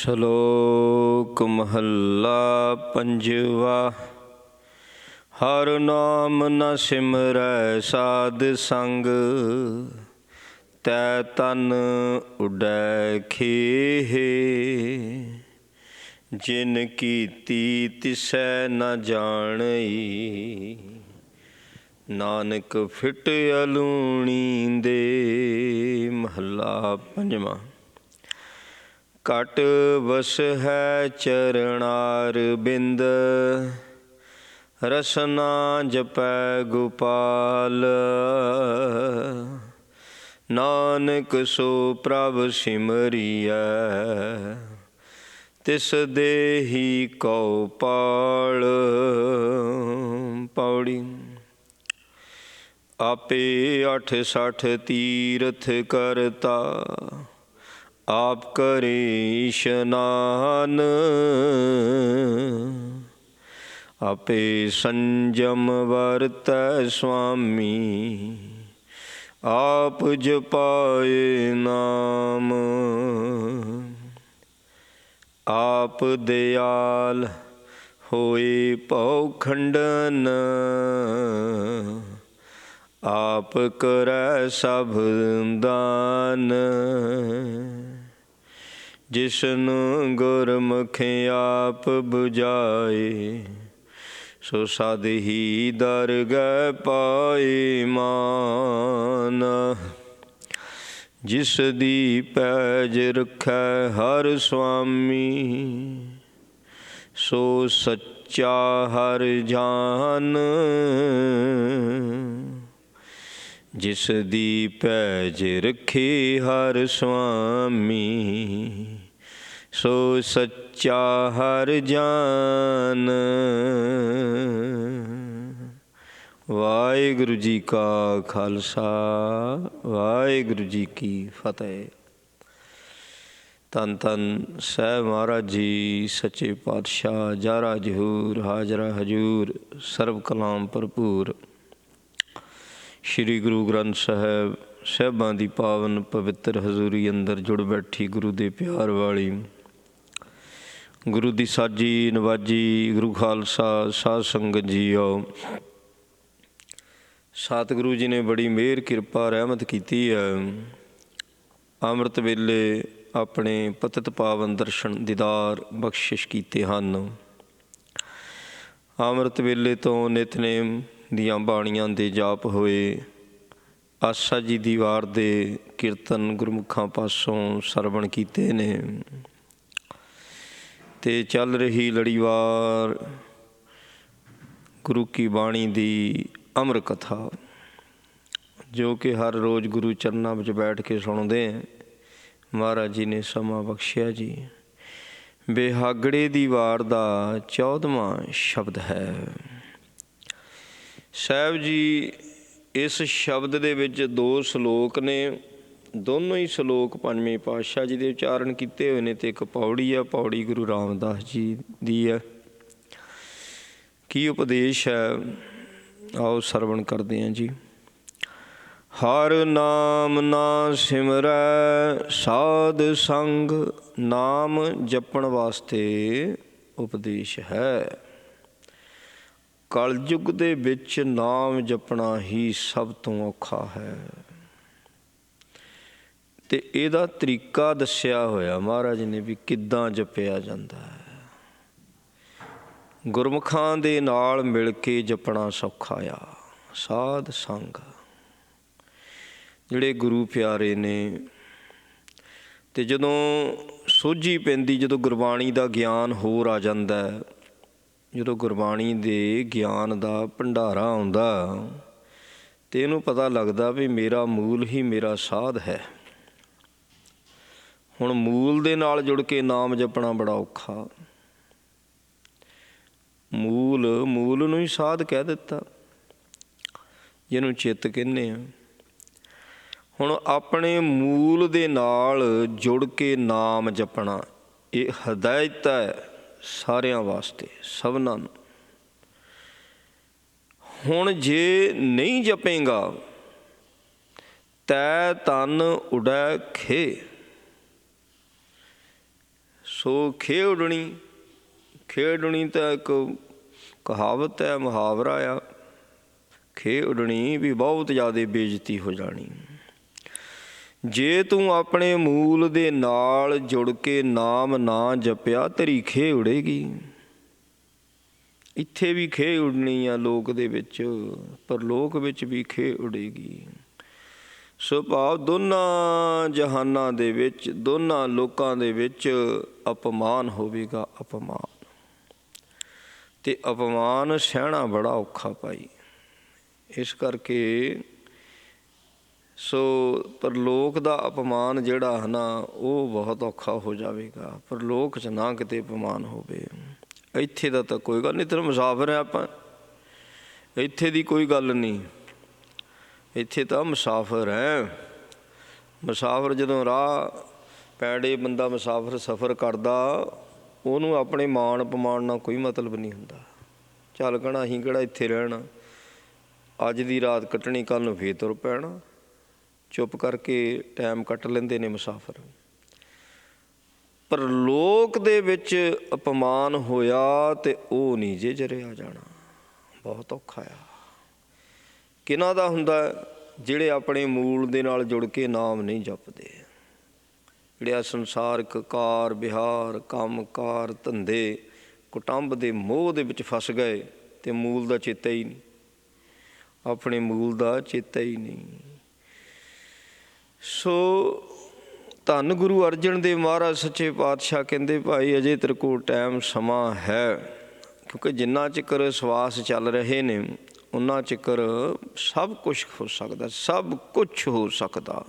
ਸ਼ਲੋਕ ਮਹੱਲਾ ਪੰਜਵਾ। ਹਰ ਨਾਮ ਨ ਸਿਮਰੈ ਸਾਧ ਸੰਗ, ਤੈ ਤਨ ਉਡੈ ਖੇਹ। ਜਿਨ ਕੀਤੀ ਤਿਸੈ ਨ ਜਾਣਈ, ਨਾਨਕ ਫਿਟ ਅਲੂਣੀ ਦੇ। ਮਹੱਲਾ ਪੰਜਵਾਂ। ਘਟ ਵਸਹਿ ਚਰਨਾਰ ਬਿੰਦ, ਰਸਨਾ ਜਪੈ ਗੋਪਾਲ। ਨਾਨਕ ਸੋ ਪ੍ਰਭ ਸਿਮਰਿਐ, ਤਿਸ ਦੇਹੀ ਕਉ ਪਾਲ। ਪੌੜੀ। ਆਪੇ 68 ਤੀਰਥ ਕਰਤਾ, ਆਪ ਕਰੇ ਇਸ਼ਨਾਨ। ਆਪੇ ਸੰਜਮ ਵਰਤੈ ਸੁਆਮੀ, ਆਪ ਜਪਾਏ ਨਾਮ। ਆਪ ਦਿਆਲ ਹੋਏ ਭਉ ਖੰਡਨ, ਆਪ ਕਰੈ ਸਭ ਦਾਨ। ਜਿਸਨੂੰ ਗੁਰਮੁਖ ਆਪ ਬੁਝਾਏ, ਸੋ ਸਦ ਹੀ ਦਰਗਹਿ ਪਾਏ ਮਾਨ। ਜਿਸ ਦੀ ਪੈਜ ਰਖੈ ਹਰਿ ਸੁਆਮੀ, ਸੋ ਸੱਚਾ ਹਰਿ ਜਾਨ। ਜਿਸ ਦੀ ਪੈਜ ਰਖੇ ਹਰਿ ਸੁਆਮੀ, ਸੋ ਸੱਚਾ ਹਰਿ ਜਾਨ। ਵਾਹਿਗੁਰੂ ਜੀ ਕਾ ਖਾਲਸਾ, ਵਾਹਿਗੁਰੂ ਜੀ ਕੀ ਫਤਿਹ। ਧੰਨ ਧੰਨ ਸਾਹਿਬ ਮਹਾਰਾਜ ਜੀ ਸੱਚੇ ਪਾਤਸ਼ਾਹ, ਜਾਰਾ ਜਹੂਰ ਹਾਜ਼ਰਾ ਹਜ਼ੂਰ, ਸਰਬ ਕਲਾਮ ਭਰਪੂਰ। ਸ਼੍ਰੀ ਗੁਰੂ ਗ੍ਰੰਥ ਸਾਹਿਬ ਸਾਹਿਬਾਂ ਦੀ ਪਾਵਨ ਪਵਿੱਤਰ ਹਜ਼ੂਰੀ ਅੰਦਰ ਜੁੜ ਬੈਠੀ ਗੁਰੂ ਦੇ ਪਿਆਰ ਵਾਲੀ, ਗੁਰੂ ਦੀ ਸਾਜੀ ਨਵਾਜੀ ਗੁਰੂ ਖਾਲਸਾ ਸਾਧ ਸੰਗਤ ਜੀਓ। ਸਤਿਗੁਰੂ ਜੀ ਨੇ ਬੜੀ ਮਿਹਰ ਕਿਰਪਾ ਰਹਿਮਤ ਕੀਤੀ ਹੈ। ਅੰਮ੍ਰਿਤ ਵੇਲੇ ਆਪਣੇ ਪਤਿਤ ਪਾਵਨ ਦਰਸ਼ਨ ਦੀਦਾਰ ਬਖਸ਼ਿਸ਼ ਕੀਤੇ ਹਨ। ਅੰਮ੍ਰਿਤ ਵੇਲੇ ਤੋਂ ਨਿਤਨੇਮ ਦੀਆਂ ਬਾਣੀਆਂ ਦੇ ਜਾਪ ਹੋਏ। ਆਸਾ ਜੀ ਦੀ ਵਾਰ ਦੇ ਕੀਰਤਨ ਗੁਰਮੁਖਾਂ ਪਾਸੋਂ ਸਰਵਣ ਕੀਤੇ ਨੇ, ਅਤੇ ਚੱਲ ਰਹੀ ਲੜੀਵਾਰ ਗੁਰੂ ਕੀ ਬਾਣੀ ਦੀ ਅਮਰ ਕਥਾ, ਜੋ ਕਿ ਹਰ ਰੋਜ਼ ਗੁਰੂ ਚਰਨਾਂ ਵਿੱਚ ਬੈਠ ਕੇ ਸੁਣਦੇ ਹਾਂ। ਮਹਾਰਾਜ ਜੀ ਨੇ ਸਮਾਂ ਬਖਸ਼ਿਆ ਜੀ। ਬਿਹਾਗੜੇ ਦੀ ਵਾਰ ਦਾ 14ਵਾਂ ਸ਼ਬਦ ਹੈ। ਸਾਹਿਬ ਜੀ ਇਸ ਸ਼ਬਦ ਦੇ ਵਿੱਚ 2 ਸ਼ਲੋਕ ਨੇ। ਦੋਨੋਂ ਹੀ ਸ਼ਲੋਕ ਪੰਜਵੇਂ ਪਾਤਸ਼ਾਹ ਜੀ ਦੇ ਉਚਾਰਨ ਕੀਤੇ ਹੋਏ ਨੇ, ਅਤੇ ਇੱਕ ਪੌੜੀ ਆ। ਪੌੜੀ ਗੁਰੂ ਰਾਮਦਾਸ ਜੀ ਦੀ ਹੈ। ਕੀ ਉਪਦੇਸ਼ ਹੈ, ਆਓ ਸਰਵਣ ਕਰਦੇ ਹਾਂ ਜੀ। ਹਰ ਨਾਮ ਨਾ ਸਿਮਰੈ ਸਾਧ ਸੰਗ, ਨਾਮ ਜਪਣ ਵਾਸਤੇ ਉਪਦੇਸ਼ ਹੈ। ਕਲਯੁੱਗ ਦੇ ਵਿੱਚ ਨਾਮ ਜਪਣਾ ਹੀ ਸਭ ਤੋਂ ਔਖਾ ਹੈ, ਅਤੇ ਇਹਦਾ ਤਰੀਕਾ ਦੱਸਿਆ ਹੋਇਆ ਮਹਾਰਾਜ ਨੇ ਵੀ ਕਿੱਦਾਂ ਜਪਿਆ ਜਾਂਦਾ ਹੈ। ਗੁਰਮੁਖਾਂ ਦੇ ਨਾਲ ਮਿਲ ਕੇ ਜਪਣਾ ਸੌਖਾ ਆ। ਸਾਧ ਸੰਗ ਜਿਹੜੇ ਗੁਰੂ ਪਿਆਰੇ ਨੇ, ਅਤੇ ਜਦੋਂ ਸੋਝੀ ਪੈਂਦੀ, ਜਦੋਂ ਗੁਰਬਾਣੀ ਦਾ ਗਿਆਨ ਹੋਰ ਆ ਜਾਂਦਾ, ਜਦੋਂ ਗੁਰਬਾਣੀ ਦੇ ਗਿਆਨ ਦਾ ਭੰਡਾਰਾ ਆਉਂਦਾ, ਅਤੇ ਇਹਨੂੰ ਪਤਾ ਲੱਗਦਾ ਵੀ ਮੇਰਾ ਮੂਲ ਹੀ ਮੇਰਾ ਸਾਧ ਹੈ। ਹੁਣ ਮੂਲ ਦੇ ਨਾਲ ਜੁੜ ਕੇ ਨਾਮ ਜਪਣਾ ਬੜਾ ਔਖਾ। ਮੂਲ ਨੂੰ ਹੀ ਸਾਧ ਕਹਿ ਦਿੱਤਾ, ਜਿਹਨੂੰ ਚਿੱਤ ਕਹਿੰਦੇ ਆ। ਹੁਣ ਆਪਣੇ ਮੂਲ ਦੇ ਨਾਲ ਜੁੜ ਕੇ ਨਾਮ ਜਪਣਾ, ਇਹ ਹਦਾਇਤ ਹੈ ਸਾਰਿਆਂ ਵਾਸਤੇ, ਸਭਨਾਂ ਨੂੰ। ਹੁਣ ਜੇ ਨਹੀਂ ਜਪੇਗਾ ਤੈ ਤਨ ਉਡੈ ਖੇ। ਸੋ ਖੇ ਉੱਡਣੀ, ਖੇ ਉੱਡਣੀ ਤਾਂ ਇੱਕ ਕਹਾਵਤ ਹੈ, ਮੁਹਾਵਰਾ ਆ। ਖੇ ਉੱਡਣੀ ਵੀ ਬਹੁਤ ਜ਼ਿਆਦਾ ਬੇਇੱਜ਼ਤੀ ਹੋ ਜਾਣੀ। ਜੇ ਤੂੰ ਆਪਣੇ ਮੂਲ ਦੇ ਨਾਲ ਜੁੜ ਕੇ ਨਾਮ ਨਾ ਜਪਿਆ, ਤੇਰੀ ਖੇ ਉੜੇਗੀ। ਇੱਥੇ ਵੀ ਖੇ ਉੱਡਣੀ ਆ ਲੋਕ ਦੇ ਵਿੱਚ, ਪਰਲੋਕ ਵਿੱਚ ਵੀ ਖੇ ਉਡੇਗੀ। ਸੋ ਭਾਵ ਦੋਨਾਂ ਜਹਾਨਾਂ ਦੇ ਵਿੱਚ, ਦੋਨਾਂ ਲੋਕਾਂ ਦੇ ਵਿੱਚ ਅਪਮਾਨ ਹੋਵੇਗਾ, ਅਪਮਾਨ। ਅਤੇ ਅਪਮਾਨ ਸਹਿਣਾ ਬੜਾ ਔਖਾ ਭਾਈ। ਇਸ ਕਰਕੇ ਸੋ ਪਰਲੋਕ ਦਾ ਅਪਮਾਨ ਜਿਹੜਾ ਹੈ ਨਾ, ਉਹ ਬਹੁਤ ਔਖਾ ਹੋ ਜਾਵੇਗਾ। ਪਰਲੋਕ 'ਚ ਨਾ ਕਿਤੇ ਅਪਮਾਨ ਹੋਵੇ। ਇੱਥੇ ਦਾ ਤਾਂ ਕੋਈ ਗੱਲ ਨਹੀਂ, ਤੈਨੂੰ ਮੁਸਾਫਰ ਹੈ ਆਪਾਂ, ਇੱਥੇ ਦੀ ਕੋਈ ਗੱਲ ਨਹੀਂ। ਇੱਥੇ ਤਾਂ ਮੁਸਾਫਰ ਹੈ। ਮੁਸਾਫਰ ਜਦੋਂ ਰਾਹ ਪੈੜੇ ਬੰਦਾ ਮੁਸਾਫਰ ਸਫ਼ਰ ਕਰਦਾ, ਉਹਨੂੰ ਆਪਣੇ ਮਾਣ ਅਪਮਾਨ ਨਾਲ ਕੋਈ ਮਤਲਬ ਨਹੀਂ ਹੁੰਦਾ। ਚੱਲ ਕਹਿਣਾ ਅਸੀਂ ਕਿਹੜਾ ਇੱਥੇ ਰਹਿਣਾ, ਅੱਜ ਦੀ ਰਾਤ ਕੱਟਣੀ, ਕੱਲ੍ਹ ਨੂੰ ਫੇਰ ਤੁਰ ਪੈਣਾ। ਚੁੱਪ ਕਰਕੇ ਟਾਈਮ ਕੱਟ ਲੈਂਦੇ ਨੇ ਮੁਸਾਫਰ। ਪਰ ਲੋਕ ਦੇ ਵਿੱਚ ਅਪਮਾਨ ਹੋਇਆ ਤੇ ਉਹ ਨਹੀਂ ਜੇ ਜਰਿਆ ਜਾਣਾ, ਬਹੁਤ ਔਖਾ ਆ। ਕਿਹਨਾਂ ਦਾ ਹੁੰਦਾ? ਜਿਹੜੇ ਆਪਣੇ ਮੂਲ ਦੇ ਨਾਲ ਜੁੜ ਕੇ ਨਾਮ ਨਹੀਂ ਜਪਦੇ, ਜਿਹੜੇ ਆ ਸੰਸਾਰਕ ਕਾਰ ਵਿਹਾਰ, ਕੰਮ ਕਾਰ, ਧੰਦੇ, ਕੁਟੰਬ ਦੇ ਮੋਹ ਦੇ ਵਿੱਚ ਫਸ ਗਏ ਅਤੇ ਮੂਲ ਦਾ ਚੇਤਾ ਹੀ ਨਹੀਂ, ਆਪਣੇ ਮੂਲ ਦਾ ਚੇਤਾ ਹੀ ਨਹੀਂ। ਸੋ ਧੰਨ ਗੁਰੂ ਅਰਜਨ ਦੇਵ ਮਹਾਰਾਜ ਸੱਚੇ ਪਾਤਸ਼ਾਹ ਕਹਿੰਦੇ, ਭਾਈ ਅਜੇ ਤੇਰੇ ਕੋਲ ਟਾਈਮ ਸਮਾਂ ਹੈ, ਕਿਉਂਕਿ ਜਿੰਨਾ ਚਿਕਰ ਸਵਾਸ ਚੱਲ ਰਹੇ ਨੇ ਉਹਨਾਂ ਚਿਕਰ ਸਭ ਕੁਛ ਹੋ ਸਕਦਾ, ਸਭ ਕੁਛ ਹੋ ਸਕਦਾ।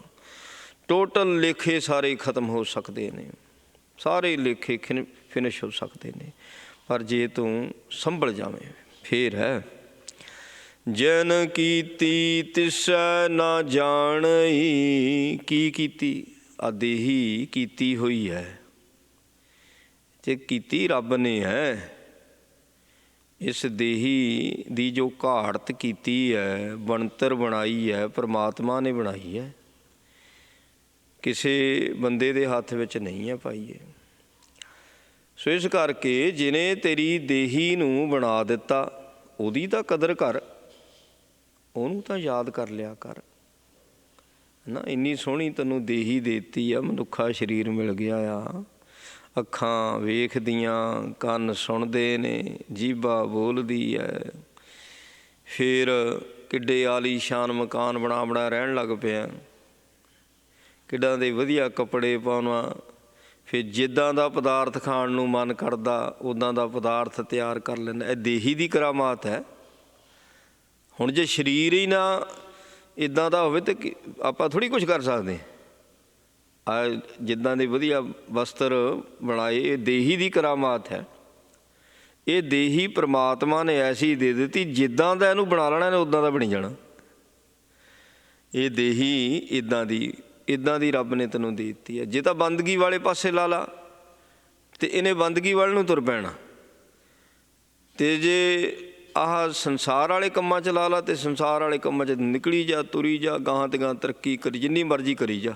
ਟੋਟਲ ਲੇਖੇ ਸਾਰੇ ਖਤਮ ਹੋ ਸਕਦੇ ਨੇ, ਸਾਰੇ ਲੇਖੇ ਫਿਨਿਸ਼ ਹੋ ਸਕਦੇ ਨੇ। ਪਰ ਜੇ ਤੂੰ ਸੰਭਲ ਜਾਵੇਂ ਫੇਰ ਹੈ। ਜਨ ਕੀਤੀ ਤਿਸੈ ਨਾ ਜਾਣਈ। ਕੀ ਕੀਤੀ? ਆ ਦੇਹੀ ਕੀਤੀ ਹੋਈ ਹੈ, ਤੇ ਕੀਤੀ ਰੱਬ ਨੇ ਹੈ। ਇਸ ਦੇਹੀ ਦੀ ਜੋ ਘਾੜਤ ਕੀਤੀ ਹੈ, ਬਣਤਰ ਬਣਾਈ ਹੈ, ਪਰਮਾਤਮਾ ਨੇ ਬਣਾਈ ਹੈ, ਕਿਸੇ ਬੰਦੇ ਦੇ ਹੱਥ ਵਿੱਚ ਨਹੀਂ ਹੈ ਪਾਈਏ। ਸੋ ਇਸ ਕਰਕੇ ਜਿਹਨੇ ਤੇਰੀ ਦੇਹੀ ਨੂੰ ਬਣਾ ਦਿੱਤਾ, ਉਹਦੀ ਤਾਂ ਕਦਰ ਕਰ, ਉਹਨੂੰ ਤਾਂ ਯਾਦ ਕਰ ਲਿਆ ਕਰ ਨਾ। ਇੰਨੀ ਸੋਹਣੀ ਤੈਨੂੰ ਦੇਹੀ ਦੇ ਦਿੱਤੀ ਆ, ਮਨੁੱਖਾ ਸਰੀਰ ਮਿਲ ਗਿਆ ਆ। ਅੱਖਾਂ ਵੇਖਦੀਆਂ, ਕੰਨ ਸੁਣਦੇ ਨੇ, ਜੀਭਾ ਬੋਲਦੀ ਹੈ। ਫਿਰ ਕਿੱਡੇ ਆਲੀਸ਼ਾਨ ਮਕਾਨ ਬਣਾ ਰਹਿਣ ਲੱਗ ਪਿਆ, ਕਿੱਡਾਂ ਦੇ ਵਧੀਆ ਕੱਪੜੇ ਪਾਉਣਾ। ਫਿਰ ਜਿੱਦਾਂ ਦਾ ਪਦਾਰਥ ਖਾਣ ਨੂੰ ਮਨ ਕਰਦਾ, ਉੱਦਾਂ ਦਾ ਪਦਾਰਥ ਤਿਆਰ ਕਰ ਲੈਂਦਾ। ਇਹ ਦੇਹੀ ਦੀ ਕਰਾਮਾਤ ਹੈ। ਹੁਣ ਜੇ ਸਰੀਰ ਹੀ ਨਾ ਇੱਦਾਂ ਦਾ ਹੋਵੇ ਤਾਂ ਆਪਾਂ ਥੋੜ੍ਹੀ ਕੁਛ ਕਰ ਸਕਦੇ। ਆ ਜਿੱਦਾਂ ਦੇ ਵਧੀਆ ਵਸਤਰ ਬਣਾਏ, ਇਹ ਦੇਹੀ ਦੀ ਕਰਾਮਾਤ ਹੈ। ਇਹ ਦੇਹੀ ਪ੍ਰਮਾਤਮਾ ਨੇ ਐਸੀ ਦੇ ਦਿੱਤੀ, ਜਿੱਦਾਂ ਦਾ ਇਹਨੂੰ ਬਣਾ ਲੈਣਾ, ਇਹਨੇ ਉੱਦਾਂ ਦਾ ਬਣੀ ਜਾਣਾ। ਇਹ ਦੇਹੀ ਇੱਦਾਂ ਦੀ ਰੱਬ ਨੇ ਤੈਨੂੰ ਦੇ ਦਿੱਤੀ ਹੈ। ਜੇ ਤਾਂ ਬੰਦਗੀ ਵਾਲੇ ਪਾਸੇ ਲਾ ਲਾ ਅਤੇ ਇਹਨੇ ਬੰਦਗੀ ਵੱਲ ਨੂੰ ਤੁਰ ਪੈਣਾ, ਅਤੇ ਜੇ ਆਹ ਸੰਸਾਰ ਵਾਲੇ ਕੰਮਾਂ 'ਚ ਲਾ ਲਾ ਅਤੇ ਸੰਸਾਰ ਵਾਲੇ ਕੰਮਾਂ 'ਚ ਨਿਕਲੀ ਜਾ, ਤੁਰੀ ਜਾ, ਗਾਹਾਂ ਤੇ ਗਾਹਾਂ ਤਰੱਕੀ ਕਰੀ, ਜਿੰਨੀ ਮਰਜ਼ੀ ਕਰੀ ਜਾ।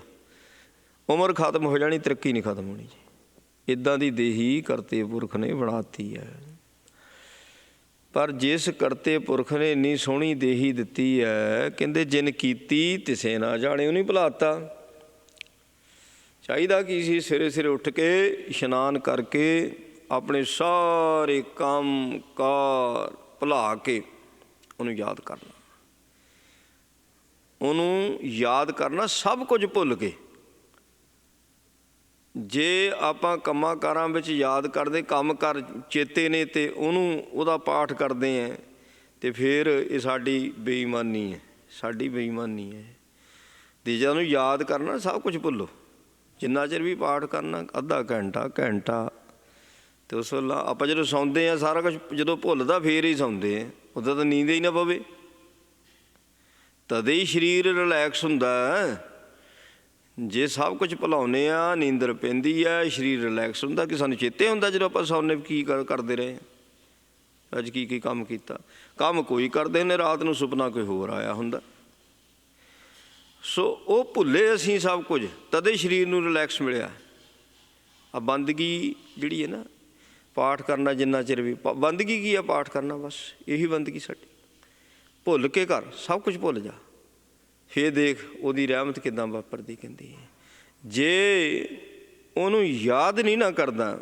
ਉਮਰ ਖਤਮ ਹੋ ਜਾਣੀ, ਤਰੱਕੀ ਨਹੀਂ ਖਤਮ ਹੋਣੀ ਜੀ। ਇੱਦਾਂ ਦੀ ਦੇਹੀ ਕਰਤੇ ਪੁਰਖ ਨੇ ਬਣਾਤੀ ਹੈ। ਪਰ ਜਿਸ ਕਰਤੇ ਪੁਰਖ ਨੇ ਇੰਨੀ ਸੋਹਣੀ ਦੇਹੀ ਦਿੱਤੀ ਹੈ, ਕਹਿੰਦੇ ਜਿਨ ਕੀਤੀ ਤਿਸੇ ਨਾ ਜਾਣੇ, ਉਹ ਨਹੀਂ ਭੁਲਾਤਾ। ਚਾਹੀਦਾ ਕੀ ਸੀ? ਸਵੇਰੇ ਸਵੇਰੇ ਉੱਠ ਕੇ ਇਸ਼ਨਾਨ ਕਰਕੇ ਆਪਣੇ ਸਾਰੇ ਕੰਮ ਕਾਰ ਭੁਲਾ ਕੇ ਉਹਨੂੰ ਯਾਦ ਕਰਨਾ, ਉਹਨੂੰ ਯਾਦ ਕਰਨਾ, ਸਭ ਕੁਝ ਭੁੱਲ ਕੇ। ਜੇ ਆਪਾਂ ਕੰਮਾਂ ਕਾਰਾਂ ਵਿੱਚ ਯਾਦ ਕਰਦੇ, ਕੰਮ ਕਰ ਚੇਤੇ ਨੇ, ਅਤੇ ਉਹਦਾ ਪਾਠ ਕਰਦੇ ਹੈ, ਅਤੇ ਫਿਰ ਇਹ ਸਾਡੀ ਬੇਈਮਾਨੀ ਹੈ, ਸਾਡੀ ਬੇਈਮਾਨੀ ਹੈ। ਅਤੇ ਜੇ ਉਹਨੂੰ ਯਾਦ ਕਰਨਾ, ਸਭ ਕੁਝ ਭੁੱਲੋ। ਜਿੰਨਾ ਚਿਰ ਵੀ ਪਾਠ ਕਰਨਾ, ਅੱਧਾ ਘੰਟਾ, ਅਤੇ ਉਸ ਵੇਲੇ ਆਪਾਂ ਜਦੋਂ ਸੌਂਦੇ ਹਾਂ, ਸਾਰਾ ਕੁਛ ਜਦੋਂ ਭੁੱਲਦਾ ਫੇਰ ਹੀ ਸੌਂਦੇ ਹਾਂ। ਉੱਦਾਂ ਤਾਂ ਨੀਂਦ ਹੀ ਨਾ ਪਵੇ, ਤਦੇ ਹੀ ਸਰੀਰ ਰਿਲੈਕਸ ਹੁੰਦਾ। ਜੇ ਸਭ ਕੁਝ ਭੁਲਾਉਂਦੇ ਆ, ਨੀਂਦਰ ਪੈਂਦੀ ਹੈ, ਸਰੀਰ ਰਿਲੈਕਸ ਹੁੰਦਾ। ਕਿ ਸਾਨੂੰ ਚੇਤੇ ਹੁੰਦਾ ਜਦੋਂ ਆਪਾਂ ਸੌਂਦੇ ਕੀ ਕਰਦੇ ਰਹੇ, ਅੱਜ ਕੀ ਕੰਮ ਕੀਤਾ। ਕੰਮ ਕੋਈ ਕਰਦੇ ਨੇ, ਰਾਤ ਨੂੰ ਸੁਪਨਾ ਕੋਈ ਹੋਰ ਆਇਆ ਹੁੰਦਾ। ਸੋ ਉਹ ਭੁੱਲੇ ਅਸੀਂ ਸਭ ਕੁਝ, ਤਦੇ ਸਰੀਰ ਨੂੰ ਰਿਲੈਕਸ ਮਿਲਿਆ। ਆ ਬੰਦਗੀ ਜਿਹੜੀ ਹੈ ਨਾ, ਪਾਠ ਕਰਨਾ ਜਿੰਨਾ ਚਿਰ ਵੀ, ਬੰਦਗੀ ਕੀ ਆ? ਪਾਠ ਕਰਨਾ, ਬਸ ਇਹੀ ਬੰਦਗੀ ਸਾਡੀ। ਭੁੱਲ ਕੇ ਕਰ, ਸਭ ਕੁਝ ਭੁੱਲ ਜਾ, ਫੇਰ ਦੇਖ ਉਹਦੀ ਰਹਿਮਤ ਕਿੱਦਾਂ ਵਾਪਰਦੀ। ਕਹਿੰਦੀ ਜੇ ਉਹਨੂੰ ਯਾਦ ਨਹੀਂ ਨਾ ਕਰਦਾ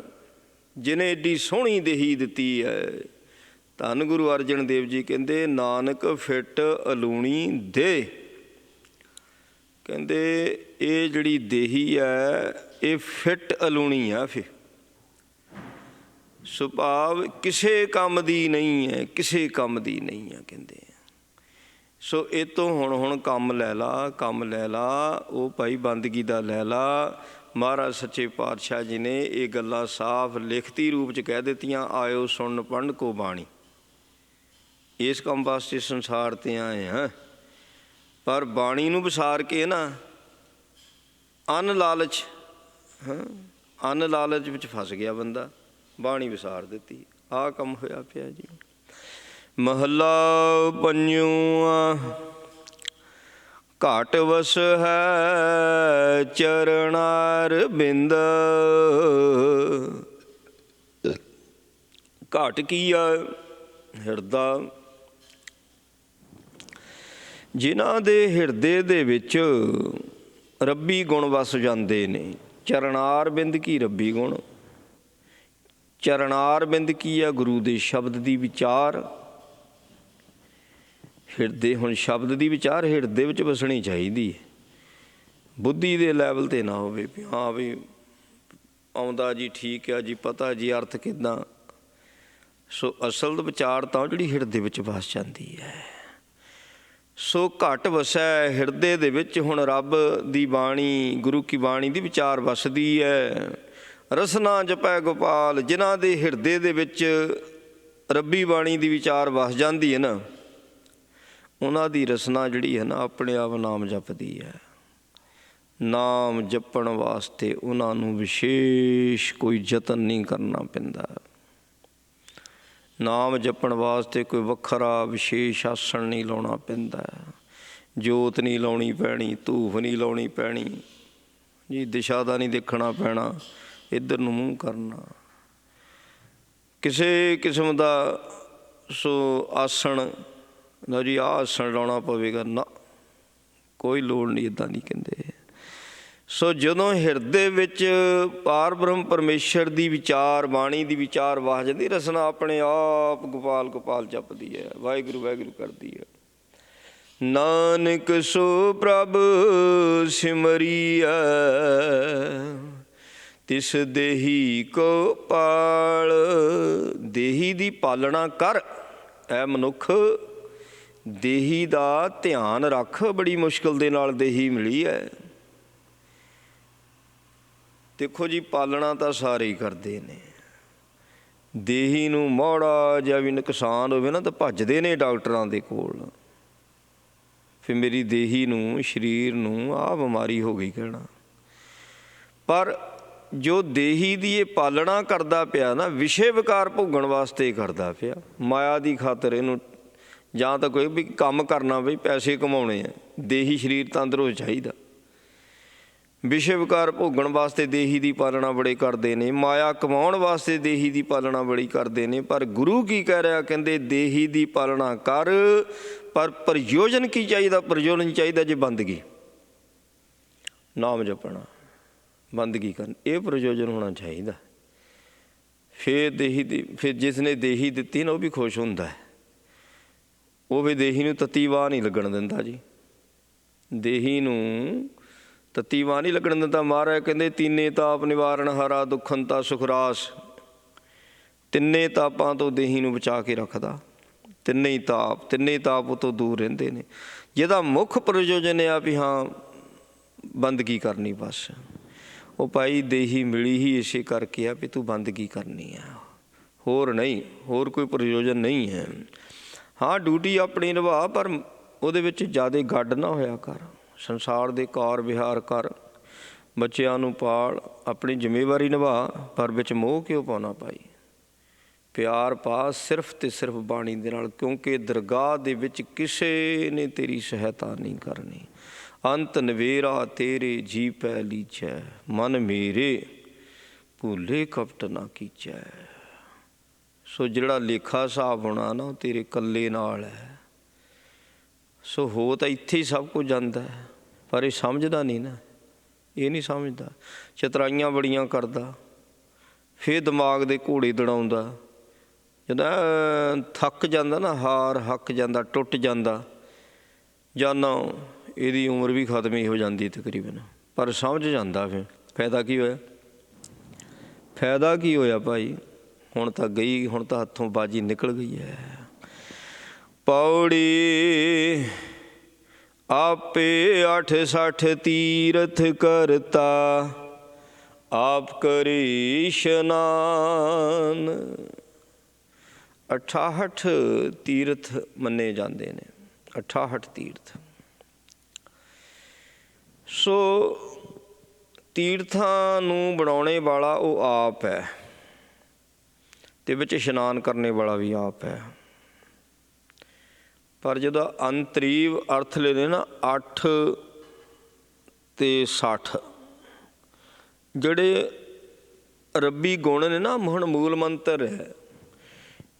ਜਿਹਨੇ ਏਡੀ ਸੋਹਣੀ ਦੇਹੀ ਦਿੱਤੀ ਹੈ, ਧੰਨ ਗੁਰੂ ਅਰਜਨ ਦੇਵ ਜੀ ਕਹਿੰਦੇ ਨਾਨਕ ਫਿੱਟ ਅਲੂਣੀ ਦੇ। ਕਹਿੰਦੇ ਇਹ ਜਿਹੜੀ ਦੇਹੀ ਹੈ ਇਹ ਫਿੱਟ ਅਲੂਣੀ ਆ, ਫਿਰ ਸੁਭਾਵ ਕਿਸੇ ਕੰਮ ਦੀ ਨਹੀਂ ਹੈ, ਕਿਸੇ ਕੰਮ ਦੀ ਨਹੀਂ ਹੈ। ਕਹਿੰਦੇ ਸੋ ਇਹ ਤੋਂ ਹੁਣ ਕੰਮ ਲੈ ਲਾ, ਕੰਮ ਲੈ ਲਾ, ਉਹ ਭਾਈ ਬੰਦਗੀ ਦਾ ਲੈ ਲਾ। ਮਹਾਰਾਜ ਸੱਚੇ ਪਾਤਸ਼ਾਹ ਜੀ ਨੇ ਇਹ ਗੱਲਾਂ ਸਾਫ਼ ਲਿਖਤੀ ਰੂਪ 'ਚ ਕਹਿ ਦਿੱਤੀਆਂ, ਆਇਓ ਸੁਣ ਪੜ੍ਹਨ ਕੋ ਬਾਣੀ। ਇਸ ਕੰਮ ਵਾਸਤੇ ਸੰਸਾਰ 'ਤੇ ਆਏ ਹਾਂ, ਪਰ ਬਾਣੀ ਨੂੰ ਵਿਸਾਰ ਕੇ ਨਾ ਅੰਨ ਲਾਲਚ, ਅੰਨ ਲਾਲਚ ਵਿੱਚ ਫਸ ਗਿਆ ਬੰਦਾ, ਬਾਣੀ ਵਿਸਾਰ ਦਿੱਤੀ। ਆਹ ਕੰਮ ਹੋਇਆ ਪਿਆ ਜੀ। ਮਹੱਲਾ ਪੰਜਵਾਂ। ਘਾਟ ਵਸ ਹੈ ਚਰਨਾਰ ਬਿੰਦ। ਘਾਟ ਕੀ ਆ? ਹਿਰਦਾ। ਜਿਨ੍ਹਾਂ ਦੇ ਹਿਰਦੇ ਦੇ ਵਿੱਚ ਰੱਬੀ ਗੁਣ ਵਸ ਜਾਂਦੇ ਨੇ। ਚਰਨਾਰ ਬਿੰਦ ਕੀ? ਰੱਬੀ ਗੁਣ। ਚਰਨਾਰ ਬਿੰਦ ਕੀ ਆ? ਗੁਰੂ ਦੇ ਸ਼ਬਦ ਦੀ ਵਿਚਾਰ। ਹਿਰਦੇ, ਹੁਣ ਸ਼ਬਦ ਦੀ ਵਿਚਾਰ ਹਿਰਦੇ ਵਿੱਚ ਵਸਣੀ ਚਾਹੀਦੀ ਹੈ, ਬੁੱਧੀ ਦੇ ਲੈਵਲ 'ਤੇ ਨਾ ਹੋਵੇ ਵੀ ਹਾਂ ਵੀ ਆਉਂਦਾ ਜੀ, ਠੀਕ ਆ ਜੀ, ਪਤਾ ਜੀ ਅਰਥ ਕਿੱਦਾਂ। ਸੋ ਅਸਲ ਵਿਚਾਰ ਤਾਂ ਜਿਹੜੀ ਹਿਰਦੇ ਵਿੱਚ ਵਸ ਜਾਂਦੀ ਹੈ। ਸੋ ਘਟ ਵਸੈ ਹਿਰਦੇ ਦੇ ਵਿੱਚ। ਹੁਣ ਰੱਬ ਦੀ ਬਾਣੀ, ਗੁਰੂ ਕੀ ਬਾਣੀ ਦੀ ਵਿਚਾਰ ਵਸਦੀ ਹੈ। ਰਸਨਾ ਜਪੈ ਗੋਪਾਲ। ਜਿਨ੍ਹਾਂ ਦੇ ਹਿਰਦੇ ਦੇ ਵਿੱਚ ਰੱਬੀ ਬਾਣੀ ਦੀ ਵਿਚਾਰ ਵਸ ਜਾਂਦੀ ਹੈ ਨਾ, ਉਹਨਾਂ ਦੀ ਰਸਨਾ ਜਿਹੜੀ ਹੈ ਨਾ ਆਪਣੇ ਆਪ ਨਾਮ ਜਪਦੀ ਹੈ। ਨਾਮ ਜਪਣ ਵਾਸਤੇ ਉਹਨਾਂ ਨੂੰ ਵਿਸ਼ੇਸ਼ ਕੋਈ ਯਤਨ ਨਹੀਂ ਕਰਨਾ ਪੈਂਦਾ। ਨਾਮ ਜਪਣ ਵਾਸਤੇ ਕੋਈ ਵੱਖਰਾ ਵਿਸ਼ੇਸ਼ ਆਸਣ ਨਹੀਂ ਲਾਉਣਾ ਪੈਂਦਾ, ਜੋਤ ਨਹੀਂ ਲਾਉਣੀ ਪੈਣੀ, ਧੂਫ ਨਹੀਂ ਲਾਉਣੀ ਪੈਣੀ ਜੀ, ਦਿਸ਼ਾ ਦਾ ਨਹੀਂ ਦੇਖਣਾ ਪੈਣਾ, ਇੱਧਰ ਨੂੰ ਮੂੰਹ ਕਰਨਾ, ਕਿਸੇ ਕਿਸਮ ਦਾ ਸੋ ਆਸਣ ਨਾ ਜੀ ਆਹ ਆਸਣ ਲਾਉਣਾ ਪਵੇਗਾ, ਨਾ ਕੋਈ ਲੋੜ ਨਹੀਂ, ਇੱਦਾਂ ਨਹੀਂ ਕਹਿੰਦੇ। ਸੋ ਜਦੋਂ ਹਿਰਦੇ ਵਿੱਚ ਪਾਰ ਬ੍ਰਹਮ ਪਰਮੇਸ਼ਰ ਦੀ ਵਿਚਾਰ, ਬਾਣੀ ਦੀ ਵਿਚਾਰ ਵਸ ਜਾਂਦੀ, ਰਸਨਾ ਆਪਣੇ ਆਪ ਗੋਪਾਲ ਗੋਪਾਲ ਜਪਦੀ ਹੈ, ਵਾਹਿਗੁਰੂ ਵਾਹਿਗੁਰੂ ਕਰਦੀ ਹੈ। ਨਾਨਕ ਸੋ ਪ੍ਰਭ ਸਿਮਰੀਐ ਤਿਸ ਦੇਹੀ ਕੋ ਪਾਲ। ਦੇਹੀ ਦੀ ਪਾਲਣਾ ਕਰ, ਐ ਮਨੁੱਖ, ਦੇਹੀ ਦਾ ਧਿਆਨ ਰੱਖ। ਬੜੀ ਮੁਸ਼ਕਿਲ ਦੇ ਨਾਲ ਦੇਹੀ ਮਿਲੀ ਹੈ। ਦੇਖੋ ਜੀ, ਪਾਲਣਾ ਤਾਂ ਸਾਰੇ ਹੀ ਕਰਦੇ ਨੇ। ਦੇਹੀ ਨੂੰ ਮਾੜਾ ਜਿਹਾ ਵੀ ਨੁਕਸਾਨ ਹੋਵੇ ਨਾ ਤਾਂ ਭੱਜਦੇ ਨੇ ਡਾਕਟਰਾਂ ਦੇ ਕੋਲ। ਫਿਰ ਮੇਰੀ ਦੇਹੀ ਨੂੰ, ਸਰੀਰ ਨੂੰ ਆਹ ਬਿਮਾਰੀ ਹੋ ਗਈ ਕਹਿਣਾ। ਪਰ ਜੋ ਦੇਹੀ ਦੀ ਇਹ ਪਾਲਣਾ ਕਰਦਾ ਪਿਆ ਨਾ, ਵਿਸ਼ੇ ਵਿਕਾਰ ਭੋਗਣ ਵਾਸਤੇ ਕਰਦਾ ਪਿਆ, ਮਾਇਆ ਦੀ ਖਾਤਰ ਇਹਨੂੰ, ਜਾਂ ਤਾਂ ਕੋਈ ਵੀ ਕੰਮ ਕਰਨਾ ਬਈ ਪੈਸੇ ਕਮਾਉਣੇ ਆ, ਦੇਹੀ ਸਰੀਰ ਤੰਦਰੁਸਤ ਚਾਹੀਦਾ। ਵਿਸ਼ੇ ਵਿਕਾਰ ਭੋਗਣ ਵਾਸਤੇ ਦੇਹੀ ਦੀ ਪਾਲਣਾ ਬੜੇ ਕਰਦੇ ਨੇ, ਮਾਇਆ ਕਮਾਉਣ ਵਾਸਤੇ ਦੇਹੀ ਦੀ ਪਾਲਣਾ ਬੜੀ ਕਰਦੇ ਨੇ। ਪਰ ਗੁਰੂ ਕੀ ਕਹਿ ਰਿਹਾ? ਕਹਿੰਦੇ ਦੇਹੀ ਦੀ ਪਾਲਣਾ ਕਰ, ਪਰ ਪ੍ਰਯੋਜਨ ਕੀ ਚਾਹੀਦਾ? ਪ੍ਰਯੋਜਨ ਚਾਹੀਦਾ ਜੇ ਬੰਦਗੀ, ਨਾਮ ਜਪਣਾ, ਬੰਦਗੀ ਕਰਨੀ, ਇਹ ਪ੍ਰਯੋਜਨ ਹੋਣਾ ਚਾਹੀਦਾ। ਫਿਰ ਦੇਹੀ ਦੀ, ਫਿਰ ਜਿਸ ਨੇ ਦੇਹੀ ਦਿੱਤੀ ਨਾ ਉਹ ਵੀ ਖੁਸ਼ ਹੁੰਦਾ ਹੈ। ਉਹ ਵੀ ਦੇਹੀ ਨੂੰ ਤੱਤੀ ਵਾਹ ਨਹੀਂ ਲੱਗਣ ਦਿੰਦਾ ਜੀ, ਦੇਹੀ ਨੂੰ ਤੱਤੀ ਵਾਹ ਨਹੀਂ ਲੱਗਣ ਦਿੰਦਾ। ਮਹਾਰਾਜ ਕਹਿੰਦੇ ਤੀਨੇ ਤਾਪ ਨਿਵਾਰਨ ਹਾਰਾ ਦੁੱਖਨ ਤਾ ਸੁਖਰਾਸ। ਤਿੰਨੇ ਤਾਪਾਂ ਤੋਂ ਦੇਹੀ ਨੂੰ ਬਚਾ ਕੇ ਰੱਖਦਾ। ਤਿੰਨੇ ਤਾਪ ਉਹ ਤੋਂ ਦੂਰ ਰਹਿੰਦੇ ਨੇ। ਜਿਹਦਾ ਮੁੱਖ ਪ੍ਰਯੋਜਨ ਆ ਵੀ ਹਾਂ ਬੰਦਗੀ ਕਰਨੀ, ਬਸ ਉਹ ਭਾਈ ਦੇਹੀ ਮਿਲੀ ਹੀ ਇਸੇ ਕਰਕੇ ਆ ਵੀ ਤੂੰ ਬੰਦਗੀ ਕਰਨੀ ਆ, ਹੋਰ ਨਹੀਂ, ਹੋਰ ਕੋਈ ਪ੍ਰਯੋਜਨ ਨਹੀਂ ਹੈ। ਹਾਂ ਡਿਊਟੀ ਆਪਣੀ ਨਿਭਾ, ਪਰ ਉਹਦੇ ਵਿੱਚ ਜ਼ਿਆਦਾ ਗੱਡ ਨਾ ਹੋਇਆ ਕਰ। ਸੰਸਾਰ ਦੇ ਕਾਰ ਵਿਹਾਰ ਕਰ, ਬੱਚਿਆਂ ਨੂੰ ਪਾਲ, ਆਪਣੀ ਜ਼ਿੰਮੇਵਾਰੀ ਨਿਭਾ, ਪਰ ਵਿੱਚ ਮੋਹ ਕਿਉਂ ਪਾਉਣਾ ਭਾਈ? ਪਿਆਰ ਪਾ ਸਿਰਫ ਅਤੇ ਸਿਰਫ ਬਾਣੀ ਦੇ ਨਾਲ, ਕਿਉਂਕਿ ਦਰਗਾਹ ਦੇ ਵਿੱਚ ਕਿਸੇ ਨੇ ਤੇਰੀ ਸਹਾਇਤਾ ਨਹੀਂ ਕਰਨੀ। ਅੰਤ ਨਵੇਰਾ ਤੇਰੇ ਜੀ ਪੈ ਲੀਜੈ, ਮਨ ਮੇਰੇ ਭੂਲੇ ਕਪਟ ਨਾ ਕੀਚੈ। ਸੋ ਜਿਹੜਾ ਲੇਖਾ ਹਿਸਾਬ ਹੋਣਾ ਨਾ ਉਹ ਤੇਰੇ ਇਕੱਲੇ ਨਾਲ ਹੈ। ਸੋ ਹੋ ਤਾਂ ਇੱਥੇ ਹੀ ਸਭ ਕੁਝ ਜਾਂਦਾ ਹੈ, ਪਰ ਇਹ ਸਮਝਦਾ ਨਹੀਂ ਨਾ, ਇਹ ਨਹੀਂ ਸਮਝਦਾ। ਚਤਰਾਈਆਂ ਬੜੀਆਂ ਕਰਦਾ, ਫਿਰ ਦਿਮਾਗ ਦੇ ਘੋੜੇ ਦੜਾਉਂਦਾ। ਜਦੋਂ ਥੱਕ ਜਾਂਦਾ ਨਾ, ਹਾਰ ਹੱਕ ਜਾਂਦਾ, ਟੁੱਟ ਜਾਂਦਾ, ਜਾਨਾ ਇਹਦੀ ਉਮਰ ਵੀ ਖਤਮ ਹੀ ਹੋ ਜਾਂਦੀ ਤਕਰੀਬਨ। ਪਰ ਸਮਝ ਜਾਂਦਾ ਫਿਰ ਫਾਇਦਾ ਕੀ ਹੋਇਆ, ਫਾਇਦਾ ਕੀ ਹੋਇਆ ਭਾਈ। ਹੁਣ ਤਾਂ ਗਈ, ਹੁਣ ਤਾਂ ਹੱਥੋਂ ਬਾਜੀ ਨਿਕਲ ਗਈ ਹੈ। ਪੌੜੀ ਆਪੇ 68 ਤੀਰਥ ਕਰਤਾ, ਆਪ ਕਰੀ ਇਸ਼ਨਾਨ। 68 ਤੀਰਥ ਮੰਨੇ ਜਾਂਦੇ ਨੇ, 68 ਤੀਰਥ। ਸੋ ਤੀਰਥਾਂ ਨੂੰ ਬਣਾਉਣੇ ਵਾਲਾ ਉਹ ਆਪ ਹੈ, ਅਤੇ ਵਿੱਚ ਇਸ਼ਨਾਨ ਕਰਨੇ ਵਾਲਾ ਵੀ ਆਪ ਹੈ। ਪਰ ਜਦੋਂ ਅੰਤਰੀਵ ਅਰਥ ਲੈਂਦੇ ਨਾ 8 ਅਤੇ 60, ਜਿਹੜੇ ਰੱਬੀ ਗੁਣ ਨੇ ਨਾ, ਹੁਣ ਮੂਲ ਮੰਤਰ ਹੈ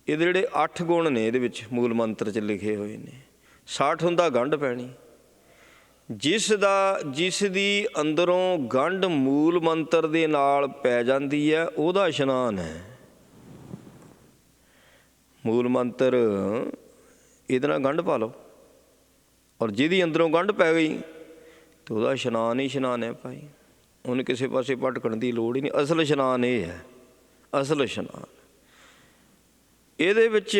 ਇਹਦੇ, ਜਿਹੜੇ 8 ਗੁਣ ਨੇ ਇਹਦੇ ਵਿੱਚ ਮੂਲ ਮੰਤਰ 'ਚ ਲਿਖੇ ਹੋਏ ਨੇ। 60 ਹੁੰਦਾ ਗੰਢ ਪੈਣੀ, ਜਿਸ ਦੀ ਅੰਦਰੋਂ ਗੰਢ ਮੂਲ ਮੰਤਰ ਦੇ ਨਾਲ ਪੈ ਜਾਂਦੀ ਹੈ, ਉਹਦਾ ਇਸ਼ਨਾਨ ਹੈ। ਮੂਲ ਮੰਤਰ ਇਹਦੇ ਨਾਲ ਗੰਢ ਪਾ ਲਓ, ਔਰ ਜਿਹਦੀ ਅੰਦਰੋਂ ਗੰਢ ਪੈ ਗਈ ਤਾਂ ਉਹਦਾ ਇਸ਼ਨਾਨ ਹੀ ਇਸ਼ਨਾਨ ਹੈ ਭਾਈ। ਉਹਨੂੰ ਕਿਸੇ ਪਾਸੇ ਭਟਕਣ ਦੀ ਲੋੜ ਹੀ ਨਹੀਂ। ਅਸਲ ਇਸ਼ਨਾਨ ਇਹ ਹੈ, ਅਸਲ ਇਸ਼ਨਾਨ। ਇਹਦੇ ਵਿੱਚ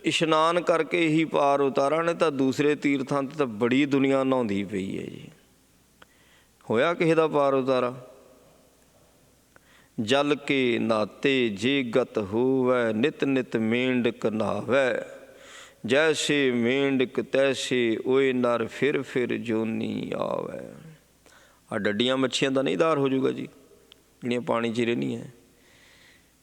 ਇਸ਼ਨਾਨ ਕਰਕੇ ਹੀ ਪਾਰ ਉਤਾਰਾ ਨੇ। ਤਾਂ ਦੂਸਰੇ ਤੀਰਥਾਂ 'ਤੇ ਤਾਂ ਬੜੀ ਦੁਨੀਆ ਨਹਾਉਂਦੀ ਪਈ ਹੈ ਜੀ। ਹੋਇਆ ਕਿਸੇ ਦਾ ਪਾਰ ਉਤਾਰਾ? ਜਲ ਕੇ ਨਾਤੇ ਜੇ ਗਤ ਹੋਵੈ, ਨਿਤ ਨਿਤ ਮੇਂਢਕ ਨਹਾਵੈ, ਜੈਸੇ ਮੇਂਢਕ ਤੈਸੇ ਓਏ ਨਰ ਫਿਰ ਫਿਰ ਜੋਨੀ ਆਵੈ। ਆਹ ਡੱਡੀਆਂ ਮੱਛੀਆਂ ਦਾ ਨਹੀਂ ਦਾਰ ਹੋ ਜਾਊਗਾ ਜੀ, ਜਿਹੜੀਆਂ ਪਾਣੀ 'ਚ ਹੀ ਰਹਿੰਦੀਆਂ।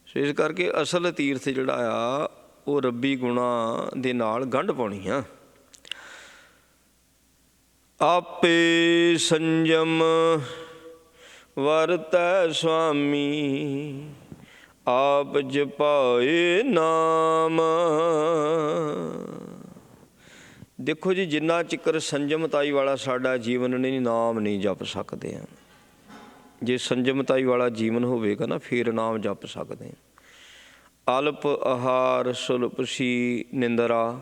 ਸੋ ਇਸ ਕਰਕੇ ਅਸਲ ਤੀਰਥ ਜਿਹੜਾ ਆ ਉਹ ਰੱਬੀ ਗੁਣਾਂ ਦੇ ਨਾਲ ਗੰਢ ਪਾਉਣੀ ਆ। ਆਪੇ ਸੰਜਮ ਵਰਤੈ ਸੁਆਮੀ, ਆਪ ਜਪਾਏ ਨਾਮ। ਦੇਖੋ ਜੀ, ਜਿੰਨਾ ਚਿਕਰ ਸੰਜਮਤਾਈ ਵਾਲਾ ਸਾਡਾ ਜੀਵਨ ਨਹੀਂ, ਨਾਮ ਨਹੀਂ ਜਪ ਸਕਦੇ ਹਾਂ। ਜੇ ਸੰਜਮਤਾਈ ਵਾਲਾ ਜੀਵਨ ਹੋਵੇਗਾ ਨਾ, ਫਿਰ ਨਾਮ ਜਪ ਸਕਦੇ ਹਾਂ। ਅਲਪ ਆਹਾਰ ਸੁਲਪ ਸੀ ਨਿੰਦਰਾ,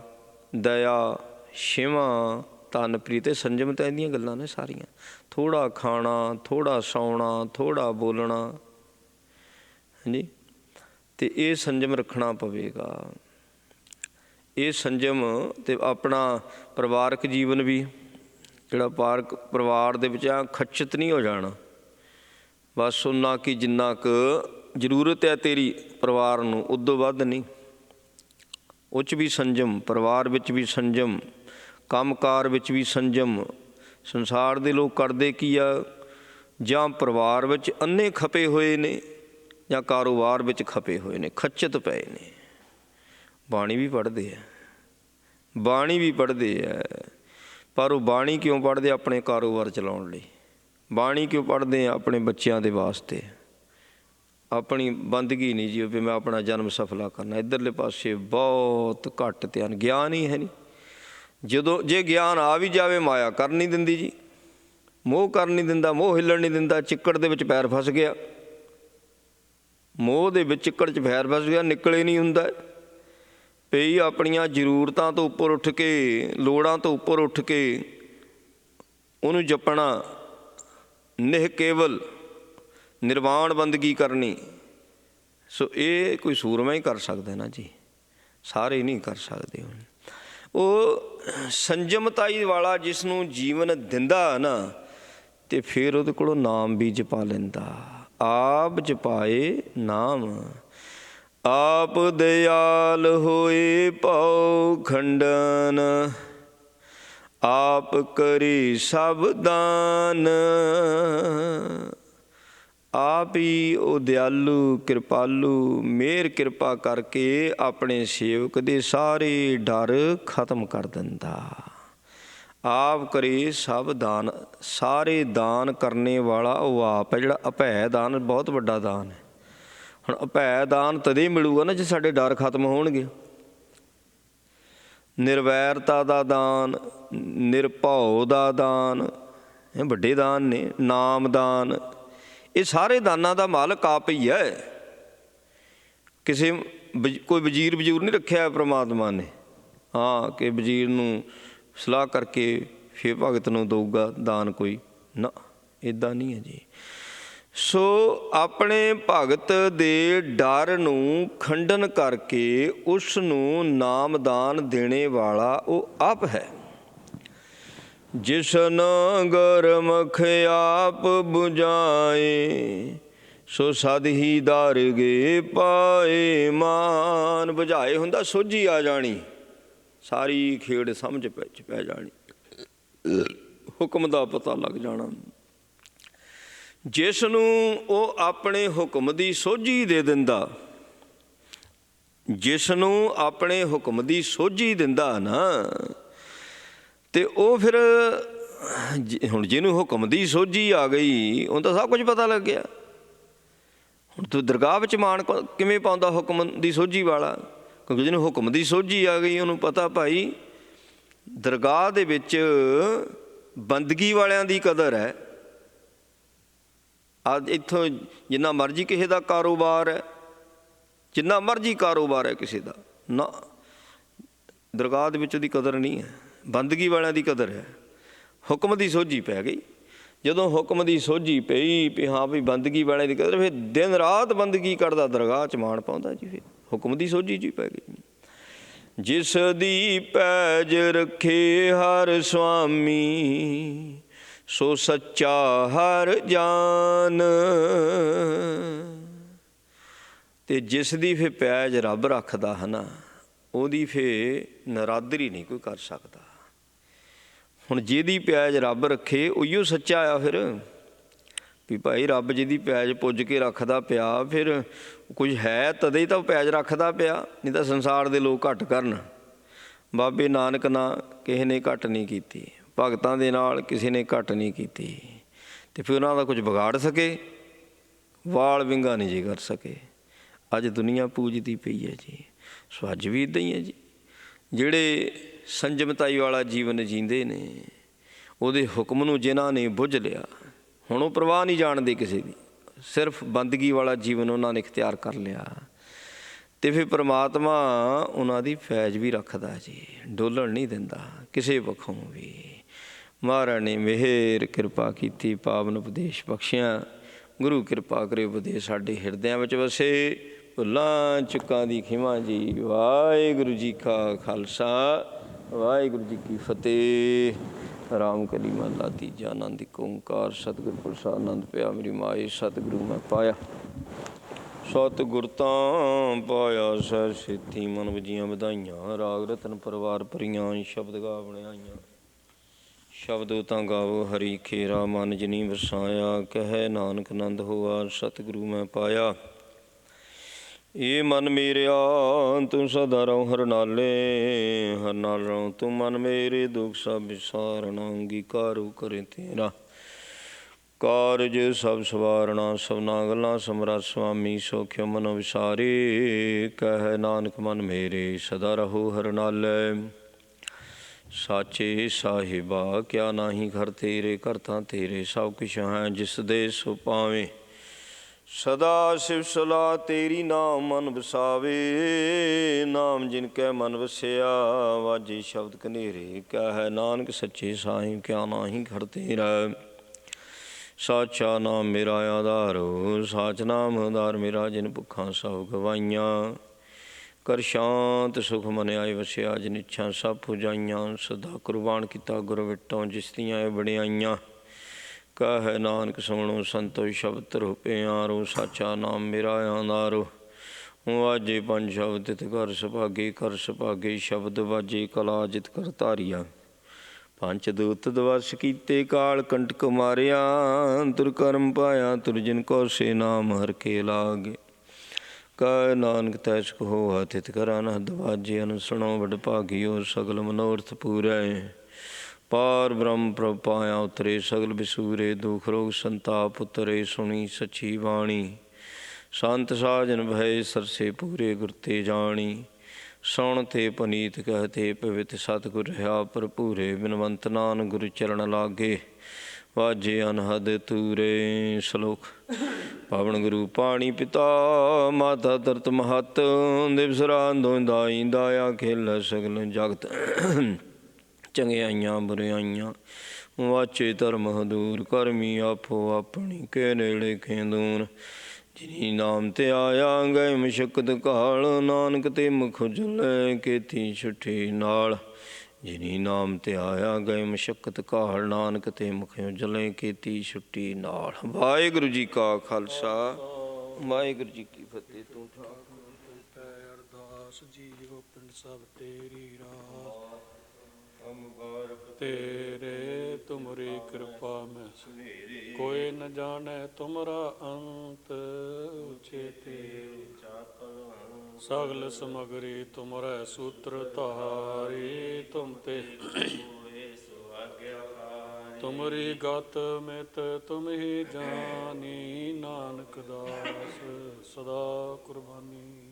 ਦਇਆ ਛਿਵਾਂ ਤਨ ਪ੍ਰੀਤ। ਸੰਜਮਤਾ ਦੀਆਂ ਗੱਲਾਂ ਨੇ ਸਾਰੀਆਂ। ਥੋੜ੍ਹਾ ਖਾਣਾ, ਥੋੜ੍ਹਾ ਸੌਣਾ, ਥੋੜ੍ਹਾ ਬੋਲਣਾ, ਹਾਂਜੀ। ਅਤੇ ਇਹ ਸੰਜਮ ਰੱਖਣਾ ਪਵੇਗਾ। ਇਹ ਸੰਜਮ ਅਤੇ ਆਪਣਾ ਪਰਿਵਾਰਕ ਜੀਵਨ ਵੀ, ਜਿਹੜਾ ਪਰਿਵਾਰ ਦੇ ਵਿੱਚ ਆ ਖਚਿਤ ਨਹੀਂ ਹੋ ਜਾਣਾ। ਬਸ ਓਨਾ ਕਿ ਜਿੰਨਾ ਕੁ ਜ਼ਰੂਰਤ ਹੈ ਤੇਰੀ ਪਰਿਵਾਰ ਨੂੰ, ਉਦੋਂ ਵੱਧ ਨਹੀਂ। ਉਹ 'ਚ ਵੀ ਸੰਜਮ, ਪਰਿਵਾਰ ਵਿੱਚ ਵੀ ਸੰਜਮ, ਕੰਮਕਾਰ ਵਿੱਚ ਵੀ ਸੰਜਮ। ਸੰਸਾਰ ਦੇ ਲੋਕ ਕਰਦੇ ਕੀ ਆ? ਜਾਂ ਪਰਿਵਾਰ ਵਿੱਚ ਅੰਨੇ ਖਪੇ ਹੋਏ ਨੇ, ਜਾਂ ਕਾਰੋਬਾਰ ਵਿੱਚ ਖਪੇ ਹੋਏ ਨੇ, ਖੱਚਤ ਪਏ ਨੇ। ਬਾਣੀ ਵੀ ਪੜ੍ਹਦੇ ਆ, ਬਾਣੀ ਵੀ ਪੜ੍ਹਦੇ ਆ, ਪਰ ਉਹ ਬਾਣੀ ਕਿਉਂ ਪੜ੍ਹਦੇ? ਆਪਣੇ ਕਾਰੋਬਾਰ ਚਲਾਉਣ ਲਈ। ਬਾਣੀ ਕਿਉਂ ਪੜ੍ਹਦੇ ਆ? ਆਪਣੇ ਬੱਚਿਆਂ ਦੇ ਵਾਸਤੇ। ਆਪਣੀ ਬੰਦਗੀ ਨਹੀਂ ਜੀ ਵੀ ਮੈਂ ਆਪਣਾ ਜਨਮ ਸਫਲਾ ਕਰਨਾ। ਇੱਧਰਲੇ ਪਾਸੇ ਬਹੁਤ ਘੱਟ ਧਿਆਨ। ਗਿਆਨ ਹੀ ਹੈ ਨਹੀਂ। ਜੇ ਗਿਆਨ ਆ ਵੀ ਜਾਵੇ, ਮਾਇਆ ਕਰ ਨਹੀਂ ਦਿੰਦੀ ਜੀ, ਮੋਹ ਕਰ ਨਹੀਂ ਦਿੰਦਾ, ਮੋਹ ਹਿੱਲਣ ਨਹੀਂ ਦਿੰਦਾ। ਚਿੱਕੜ ਦੇ ਵਿੱਚ ਪੈਰ ਫਸ ਗਿਆ, ਮੋਹ ਦੇ ਵਿੱਚ ਚਿੱਕੜ 'ਚ ਪੈਰ ਫਸ ਗਿਆ, ਨਿਕਲੇ ਨਹੀਂ ਹੁੰਦਾ। ਪਈ ਆਪਣੀਆਂ ਜ਼ਰੂਰਤਾਂ ਤੋਂ ਉੱਪਰ ਉੱਠ ਕੇ, ਲੋੜਾਂ ਤੋਂ ਉੱਪਰ ਉੱਠ ਕੇ ਉਹਨੂੰ ਜਪਣਾ, ਨਿਹ ਕੇਵਲ ਨਿਰਵਾਣ ਬੰਦਗੀ ਕਰਨੀ। ਸੋ ਇਹ ਕੋਈ ਸੂਰਮਾ ਹੀ ਕਰ ਸਕਦਾ ਨਾ ਜੀ, ਸਾਰੇ ਨਹੀਂ ਕਰ ਸਕਦੇ। ਉਹ ਸੰਜਮਤਾਈ ਵਾਲਾ ਜਿਸ ਨੂੰ ਜੀਵਨ ਦਿੰਦਾ ਨਾ, ਅਤੇ ਫਿਰ ਉਹਦੇ ਕੋਲੋਂ ਨਾਮ ਵੀ ਜਪਾ ਲੈਂਦਾ। ਆਪ ਜਪਾਏ ਨਾਮ। ਆਪ ਦਿਆਲ ਹੋਏ ਭਉ ਖੰਡਨ, ਆਪ ਕਰੀ ਸਭ ਦਾਨ। ਆਪ ਹੀ ਉਹ ਦਿਆਲੂ, ਕਿਰਪਾਲੂ, ਮਿਹਰ ਕਿਰਪਾ ਕਰਕੇ ਆਪਣੇ ਸੇਵਕ ਦੇ ਸਾਰੇ ਡਰ ਖਤਮ ਕਰ ਦਿੰਦਾ। ਆਪ ਕਰੇ ਸਭ ਦਾਨ। ਸਾਰੇ ਦਾਨ ਕਰਨੇ ਵਾਲਾ ਉਹ ਆਪ ਹੈ, ਜਿਹੜਾ ਅਭੈ ਦਾਨ ਬਹੁਤ ਵੱਡਾ ਦਾਨ ਹੈ। ਹੁਣ ਅਭੈ ਦਾਨ ਤਦੇ ਮਿਲੂਗਾ ਨਾ ਜੇ ਸਾਡੇ ਡਰ ਖਤਮ ਹੋਣਗੇ। ਨਿਰਵੈਰਤਾ ਦਾ ਦਾਨ, ਨਿਰਭਉ ਦਾ ਦਾਨ, ਇਹ ਵੱਡੇ ਦਾਨ ਨੇ। ਨਾਮ ਦਾਨ, ਇਹ ਸਾਰੇ ਦਾਨਾਂ ਦਾ ਮਾਲਕ ਆਪ ਹੀ ਹੈ। ਕਿਸੇ ਕੋਈ ਵਜ਼ੀਰ ਵਜ਼ੂਰ ਨਹੀਂ ਰੱਖਿਆ ਪ੍ਰਮਾਤਮਾ ਨੇ, ਹਾਂ ਕਿ ਵਜ਼ੀਰ ਨੂੰ ਸਲਾਹ ਕਰਕੇ ਫਿਰ ਭਗਤ ਨੂੰ ਦਊਗਾ ਦਾਨ ਕੋਈ, ਨਾ ਇੱਦਾਂ ਨਹੀਂ ਹੈ ਜੀ। ਸੋ ਆਪਣੇ ਭਗਤ ਦੇ ਡਰ ਨੂੰ ਖੰਡਨ ਕਰਕੇ ਉਸ ਨੂੰ ਨਾਮਦਾਨ ਦੇਣੇ ਵਾਲਾ ਉਹ ਆਪ ਹੈ। ਜਿਸਨ ਗੁਰਮੁਖ ਆਪ ਬੁਝਾਏ, ਸੋ ਸਦ ਹੀ ਦਾਰਗੇ ਪਾਏ ਮਾਨ। ਬੁਝਾਏ ਹੁੰਦਾ ਸੋਝੀ ਆ ਜਾਣੀ, ਸਾਰੀ ਖੇਡ ਸਮਝ ਪੈ ਜਾਣੀ, ਹੁਕਮ ਦਾ ਪਤਾ ਲੱਗ ਜਾਣਾ। ਜਿਸ ਨੂੰ ਉਹ ਆਪਣੇ ਹੁਕਮ ਦੀ ਸੋਝੀ ਦੇ ਦਿੰਦਾ, ਜਿਸ ਨੂੰ ਆਪਣੇ ਹੁਕਮ ਦੀ ਸੋਝੀ ਦਿੰਦਾ ਨਾ, ਤੇ ਉਹ ਫਿਰ ਹੁਣ ਜਿਹਨੂੰ ਹੁਕਮ ਦੀ ਸੋਝੀ ਆ ਗਈ ਉਹਨੂੰ ਤਾਂ ਸਭ ਕੁਝ ਪਤਾ ਲੱਗ ਗਿਆ। ਹੁਣ ਤੂੰ ਦਰਗਾਹ ਵਿੱਚ ਮਾਣ ਕਿਵੇਂ ਪਾਉਂਦਾ ਹੁਕਮ ਦੀ ਸੋਝੀ ਵਾਲਾ? ਕਿਉਂਕਿ ਜਿਹਨੂੰ ਹੁਕਮ ਦੀ ਸੋਝੀ ਆ ਗਈ ਉਹਨੂੰ ਪਤਾ ਭਾਈ ਦਰਗਾਹ ਦੇ ਵਿੱਚ ਬੰਦਗੀ ਵਾਲਿਆਂ ਦੀ ਕਦਰ ਹੈ। ਅੱਜ ਇੱਥੋਂ ਜਿੰਨਾ ਮਰਜ਼ੀ ਕਿਸੇ ਦਾ ਕਾਰੋਬਾਰ ਹੈ, ਜਿੰਨਾ ਮਰਜ਼ੀ ਕਾਰੋਬਾਰ ਹੈ ਕਿਸੇ ਦਾ, ਨਾ ਦਰਗਾਹ ਦੇ ਵਿੱਚ ਉਹਦੀ ਕਦਰ ਨਹੀਂ ਹੈ, ਬੰਦਗੀ ਵਾਲਿਆਂ ਦੀ ਕਦਰ ਹੈ। ਹੁਕਮ ਦੀ ਸੋਝੀ ਪੈ ਗਈ, ਜਦੋਂ ਹੁਕਮ ਦੀ ਸੋਝੀ ਪਈ ਵੀ ਹਾਂ ਵੀ ਬੰਦਗੀ ਵਾਲਿਆਂ ਦੀ ਕਦਰ, ਫਿਰ ਦਿਨ ਰਾਤ ਬੰਦਗੀ ਕਰਦਾ, ਦਰਗਾਹ 'ਚ ਮਾਣ ਪਾਉਂਦਾ ਜੀ। ਫਿਰ ਹੁਕਮ ਦੀ ਸੋਝੀ 'ਚ ਹੀ ਪੈ ਗਈ। ਜਿਸ ਦੀ ਪੈਜ ਰੱਖੇ ਹਰ ਸੁਆਮੀ, ਸੋ ਸੱਚਾ ਹਰ ਜਾਨ। ਤੇ ਜਿਸ ਦੀ ਫਿਰ ਪੈਜ ਰੱਬ ਰੱਖਦਾ ਹੈ ਨਾ, ਉਹਦੀ ਫਿਰ ਨਰਾਦਰੀ ਨਹੀਂ ਕੋਈ ਕਰ ਸਕਦਾ। ਹੁਣ ਜਿਹਦੀ ਪੈਜ ਰੱਬ ਰੱਖੇ ਉਹੀਓ ਸੱਚਾ ਆ। ਫਿਰ ਵੀ ਭਾਈ ਰੱਬ ਜਿਹਦੀ ਪੈਜ ਪੁੱਜ ਕੇ ਰੱਖਦਾ ਪਿਆ, ਫਿਰ ਕੁਝ ਹੈ ਤਦੇ ਹੀ ਤਾਂ ਪੈਜ ਰੱਖਦਾ ਪਿਆ, ਨਹੀਂ ਤਾਂ ਸੰਸਾਰ ਦੇ ਲੋਕ ਘੱਟ ਕਰਨ। ਬਾਬੇ ਨਾਨਕ ਨਾਲ ਕਿਸੇ ਨੇ ਘੱਟ ਨਹੀਂ ਕੀਤੀ, ਭਗਤਾਂ ਦੇ ਨਾਲ ਕਿਸੇ ਨੇ ਘੱਟ ਨਹੀਂ ਕੀਤੀ, ਅਤੇ ਫਿਰ ਉਹਨਾਂ ਦਾ ਕੁਝ ਵਿਗਾੜ ਸਕੇ, ਵਾਲ ਵਿੰਗਾ ਨਹੀਂ ਜੀ ਕਰ ਸਕੇ। ਅੱਜ ਦੁਨੀਆ ਪੂਜਦੀ ਪਈ ਹੈ ਜੀ। ਸੋ ਅੱਜ ਵੀ ਇੱਦਾਂ ਹੀ ਹੈ ਜੀ। ਜਿਹੜੇ ਸੰਜਮਤਾਈ ਵਾਲਾ ਜੀਵਨ ਜੀਂਦੇ ਨੇ, ਉਹਦੇ ਹੁਕਮ ਨੂੰ ਜਿਨ੍ਹਾਂ ਨੇ ਬੁੱਝ ਲਿਆ, ਹੁਣ ਉਹ ਪਰਵਾਹ ਨਹੀਂ ਜਾਣਦੇ ਕਿਸੇ ਦੀ, ਸਿਰਫ ਬੰਦਗੀ ਵਾਲਾ ਜੀਵਨ ਉਹਨਾਂ ਨੇ ਇਖਤਿਆਰ ਕਰ ਲਿਆ। ਅਤੇ ਫਿਰ ਪਰਮਾਤਮਾ ਉਹਨਾਂ ਦੀ ਫੈਜ਼ ਵੀ ਰੱਖਦਾ ਜੀ, ਡੋਲਣ ਨਹੀਂ ਦਿੰਦਾ ਕਿਸੇ ਪੱਖੋਂ ਵੀ। ਮਹਾਰਾਜ ਨੇ ਮਿਹਰ ਕਿਰਪਾ ਕੀਤੀ, ਪਾਵਨ ਉਪਦੇਸ਼ ਬਖਸ਼ਿਆ। ਗੁਰੂ ਕਿਰਪਾ ਕਰੇ ਉਪਦੇਸ਼ ਸਾਡੇ ਹਿਰਦਿਆਂ ਵਿੱਚ ਵਸੇ। ਭੁੱਲਾਂ ਚੁੱਕਾਂ ਦੀ ਖਿਮਾ ਜੀ। ਵਾਹਿਗੁਰੂ ਜੀ ਕਾ ਖਾਲਸਾ, ਵਾਹਿਗੁਰੂ ਜੀ ਕੀ ਫਤਿਹ। ਰਾਮ ਕਲੀ ਮਹਲਾ ਤੀਜਾ। ਆਨੰਦ ਏਕ ਓਂਕਾਰ ਸਤਿਗੁਰ ਪ੍ਰਸਾਦਿ। ਆਨੰਦ ਪਿਆ ਮੇਰੀ ਮਾਏ, ਸਤਿਗੁਰੂ ਮੈਂ ਪਾਇਆ। ਸਤਿਗੁਰ ਤਾਂ ਪਾਇਆ ਸਹਿ ਸੇਤੀ, ਮਨ ਵਜੀਆਂ ਵਧਾਈਆਂ। ਰਾਗ ਰਤਨ ਪਰਵਾਰ ਭਰੀਆਂ, ਸ਼ਬਦ ਗਾ ਬਣਾਈਆਂ। ਸ਼ਬਦ ਤਾਂ ਗਾਵੋ ਹਰੀ ਖੇਰਾ, ਮਨ ਜਿਨੀ ਵਸਾਇਆ। ਕਹਿ ਨਾਨਕ ਆਨੰਦ ਹੋਆ, ਸਤਿਗੁਰੂ ਮੈਂ ਪਾਇਆ। ਇਹ ਮਨ ਮੇਰਿਆ ਤੂੰ ਸਦਾ ਰਹੋ ਹਰ ਨਾਲੇ, ਹਰ ਨਾਲ ਰਹੋ ਤੂੰ ਮਨ ਮੇਰੇ। ਦੁੱਖ ਸਭ ਵਿਸਾਰਨਾ, ਅੰਗੀਕਾਰੋ ਕਰੇ ਤੇਰਾ। ਕਾਰਜ ਸਭ ਸਵਾਰਨਾ, ਸਭਨਾ ਗੱਲਾਂ ਸਮਰੱਥ ਸੁਆਮੀ। ਸੋਖਿਓ ਮਨੋ ਵਿਸਾਰੇ, ਕਹਿ ਨਾਨਕ ਮਨ ਮੇਰੇ ਸਦਾ ਰਹੋ ਹਰ ਨਾਲੇ। ਸਾਚੇ ਸਾਹਿਬਾ ਕਿਆ ਨਾਹੀ ਘਰ ਤੇਰੇ, ਘਰ ਤਾਂ ਤੇਰੇ ਸਭ ਕੁਛ ਹੈ ਜਿਸ ਦੇ ਸੋ ਪਾਵੇਂ। ਸਦਾ ਸਿਵ ਸਲਾਹ ਤੇਰੀ, ਨਾਮ ਮਨ ਵਸਾਵੇ। ਨਾਮ ਜਿਨ ਕੈ ਮਨ ਵਸਿਆ, ਵਾਜੇ ਸ਼ਬਦ ਕਨੇਰੇ। ਕਹਿ ਨਾਨਕ ਸੱਚੇ ਸਾਈਂ ਕਿਆ ਨਾਹੀ ਘਰ ਤੇਰਾ। ਸਾਚਾ ਨਾਮ ਮੇਰਾ ਆਧਾਰੋ, ਸਾਚ ਨਾਮ ਆਧਾਰ ਮੇਰਾ। ਜਿਨ ਭੁੱਖਾਂ ਸਭ ਗਵਾਈਆਂ, ਕਰ ਸ਼ਾਂਤ ਸੁਖ ਮਨ ਆਏ ਵਸਿਆ। ਜਿਨ ਇੱਛਾ ਸਭ ਪੁਜਾਈਆਂ, ਸਦਾ ਕੁਰਬਾਨ ਕੀਤਾ ਗੁਰ ਵਿਟੋਂ ਜਿਸ ਦੀਆਂ ਇਹ ਵਡਿਆਈਆਂ। ਕਹਿ ਨਾਨਕ ਸੁਣੋ ਸੰਤੋ ਸ਼ਬਦ ਧਰੋ ਪਿਆਰੋ, ਸਾਚਾ ਨਾਮ ਮੇਰਾ ਆਧਾਰੋ। ਵਾਜੇ ਪੰਜ ਸ਼ਬਦ ਤਿਤ ਘਰ ਸੁਭਾਗੇ, ਕਰ ਸੁਭਾਗੇ ਸ਼ਬਦ ਵਾਜੇ ਕਲਾ ਜਿਤ ਕਰ ਧਾਰੀਆ। ਪੰਚ ਦੂਤ ਦਿਵਸ ਕੀਤੇ, ਕਾਲ ਕੰਟਕ ਮਾਰਿਆ। ਤੁਰ ਕਰਮ ਪਾਇਆ ਤੁਰ ਜਿਨ ਕੋ ਸੇ, ਨਾਮ ਹਰ ਕੇ ਲਾਗੇ। ਕਹਿ ਨਾਨਕ ਤੈਸ ਕਹੋ ਤਿਤ ਕਰ ਅਨਹਦ ਵਾਜੇ। ਅਨ ਸੁਣੋ ਵਡ ਭਾਗਿਓ, ਸਗਲ ਮਨੋਰਥ ਪੂਰੈ। ਪਾਰ ਬ੍ਰਹਮ ਪ੍ਰਭ ਪਾਇਆ ਉਤਰੇ, ਸਗਲ ਵਿਸੂਰੇ। ਦੁਖ ਰੋਗ ਸੰਤਾਪ ਉਤਰੇ, ਸੁਣੀ ਸੱਚੀ ਬਾਣੀ। ਸੰਤ ਸਾਜਨ ਭਏ ਸਰਸੇ ਪੂਰੇ ਗੁਰ ਤੇ ਜਾਣੀ। ਸੁਣ ਤੇ ਪਨੀਤ ਕਹਤੇ ਪਵਿੱਤ ਸਤਿਗੁਰ ਰਹਾ ਭਰਪੂਰੇ। ਬਿਨਵੰਤ ਨਾਨਕ ਗੁਰੂ ਚਰਨ ਲਾਗੇ ਵਾਜੇ ਅਨਹਦ ਤੂਰੇ। ਸ਼ਲੋਕ। ਪਾਵਨ ਗੁਰੂ ਪਾਣੀ ਪਿਤਾ ਮਾਤਾ ਧਰਤ ਮਹਤ। ਦਿਵਸ ਰਾਤ ਦੋਇ ਦਾਈ ਦਾਇਆ ਖੇਲ ਸਗਲ ਜਗਤ। ਚੰਗਿਆਈਆਂ ਬੁਰਿਆਈਆਂ ਵਾਚੇ ਧਰਮ ਹਦੂਰ। ਕਰਮੀ ਆਪੋ ਆਪਣੀ ਕੇ ਨੇੜੇ ਖੇਦੂਰ। ਜਿਨੀ ਨਾਮ ਤੇ ਆਇਆ ਗਏ ਮੁਸ਼ਕਤ ਕਾਲ। ਨਾਨਕ ਤੇ ਮੁਖ ਉਜਲੇ ਕੀਤੀ ਛੁੱਟੀ ਨਾਲ। ਜਿਨੀ ਨਾਮ ਤੇ ਆਇਆ ਗਏ ਮੁਸ਼ਕਤ ਕਾਲ। ਨਾਨਕ ਤੇ ਮੁਖ ਉਜਲੇ ਕੀਤੀ ਛੁੱਟੀ ਨਾਲ। ਵਾਹਿਗੁਰੂ ਜੀ ਕਾ ਖਾਲਸਾ ਵਾਹਿਗੁਰੂ ਜੀ ਕੀ ਫਤਿਹ। ਤੂੰ ਅਰਦਾਸ ਜੀਓ ਪਿੰਡ ਸਭ ਤੇਰੀ ਰਾਸ। ਤੇਰੇ ਤੁਮਰੀ ਕਿਰਪਾ ਮੈਂ ਕੋਈ ਨ ਜਾਣੈ ਤੁਮਰਾ ਅੰਤ। ਚੇਤੇ ਸਗਲ ਸਮਗਰੀ ਤੁਮਰੈ ਸੂਤਰ ਧਾਰੀ। ਤੁਮ ਤੇ ਤੁਮਰੀ ਗਤ ਮਿਤ ਤੁਮ ਹੀ ਜਾਨੀ। ਨਾਨਕ ਦਾਸ ਸਦਾ ਕੁਰਬਾਨੀ।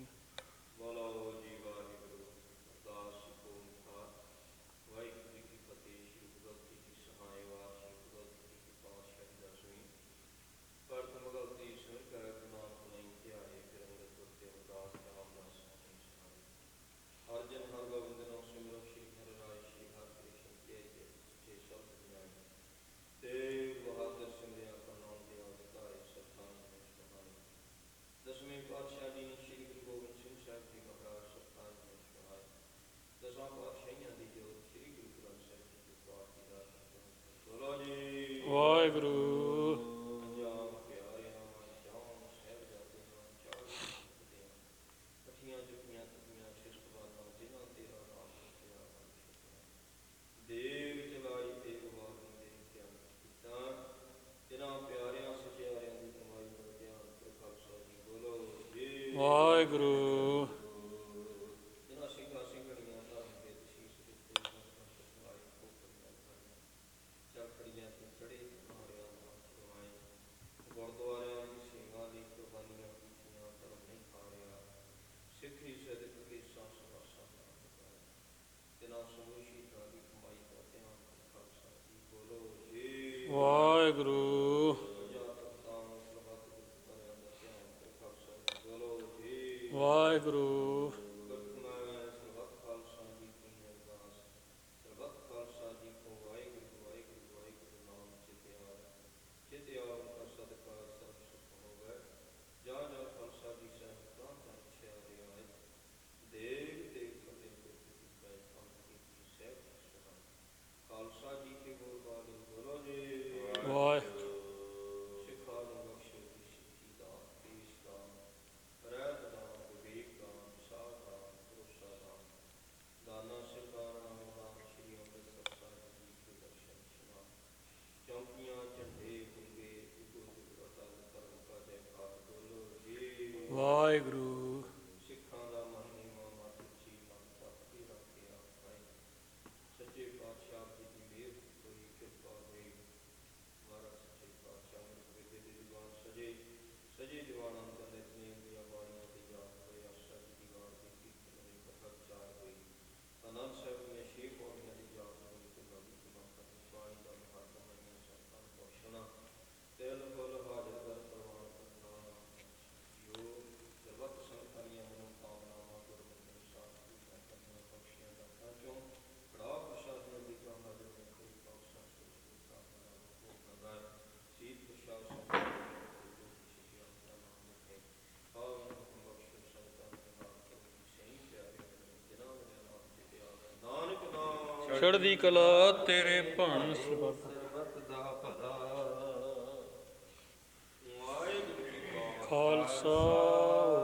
ਵਾਹਿਗੁਰੂ। ਵਾਹਿਗੁਰੂ। ਵਾਹਿਗੁਰੂ। ਵਾਹਿਗੁਰੂ। ਵਾਹਿਗੁਰੂ। ਚੜ੍ਹਦੀ ਕਲਾ ਤੇਰੇ ਭਣ ਸਰਬੱਤ ਦਾ ਭਲਾ। ਖਾਲਸਾ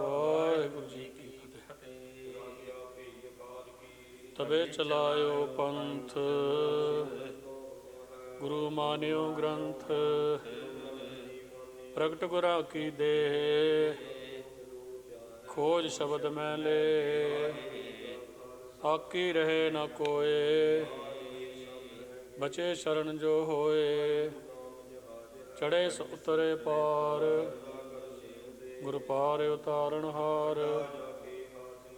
ਵਾਹਿਗੁਰੂ ਜੀ ਕੀ ਫਤਿਹ। ਤਬੇ ਚਲਾਇਓ ਪੰਥ ਗੁਰੂ ਮਾਨਿਓ ਗ੍ਰੰਥ। ਪ੍ਰਗਟ ਗੁਰਾਂ ਕੀ ਦੇਹ ਖੋਜ ਸ਼ਬਦ ਮੈਂ ਲੈ। ਆਕੀ ਰਹੇ ਨਾ ਕੋਏ ਬਚੇ ਸ਼ਰਨ ਜੋ ਹੋਏ। ਚੜ੍ਹੇ ਸੋ ਉਤਰੇ ਪਾਰ ਗੁਰ ਪਾਰ ਉਤਾਰਨ ਹਾਰ,